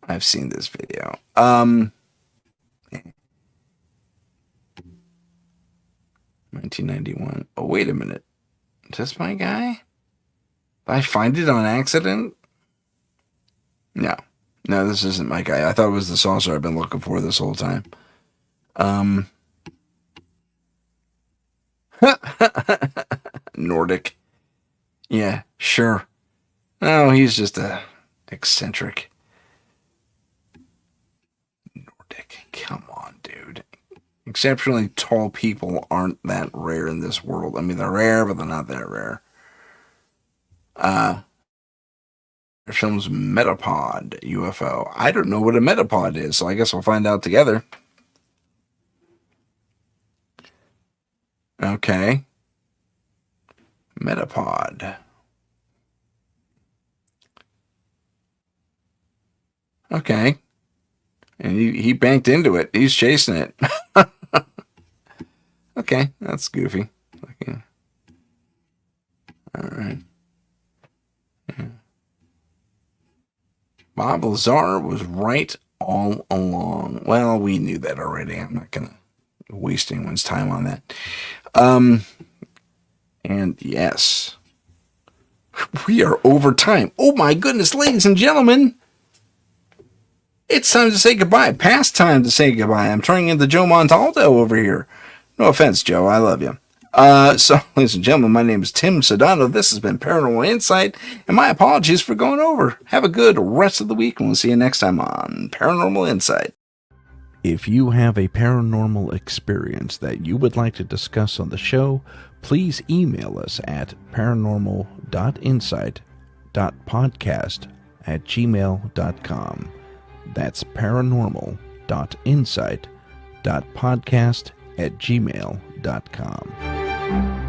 I've seen this video. 1991. Oh, wait a minute. Is this my guy? Did I find it on accident? No, this isn't my guy. I thought it was the saucer I've been looking for this whole time. Nordic. Yeah, sure. Oh, he's just a eccentric. Nordic. Come on, dude. Exceptionally tall people aren't that rare in this world. I mean, they're rare, but they're not that rare. Their film's Metapod UFO. I don't know what a Metapod is, so I guess we'll find out together. Okay. Metapod. Okay. And he banked into it. He's chasing it. Okay, that's goofy. Okay. All right. Yeah. Bob Lazar was right all along. Well, we knew that already. I'm not going to waste anyone's time on that. And yes, we are over time. Oh my goodness, ladies and gentlemen. It's time to say goodbye. Past time to say goodbye. I'm turning into Joe Montaldo over here. No offense, Joe. I love you. So, ladies and gentlemen, my name is Tim Sudano. This has been Paranormal Insight, and my apologies for going over. Have a good rest of the week, and we'll see you next time on Paranormal Insight. If you have a paranormal experience that you would like to discuss on the show, please email us at paranormal.insight.podcast@gmail.com. That's paranormal.insight.podcast@gmail.com.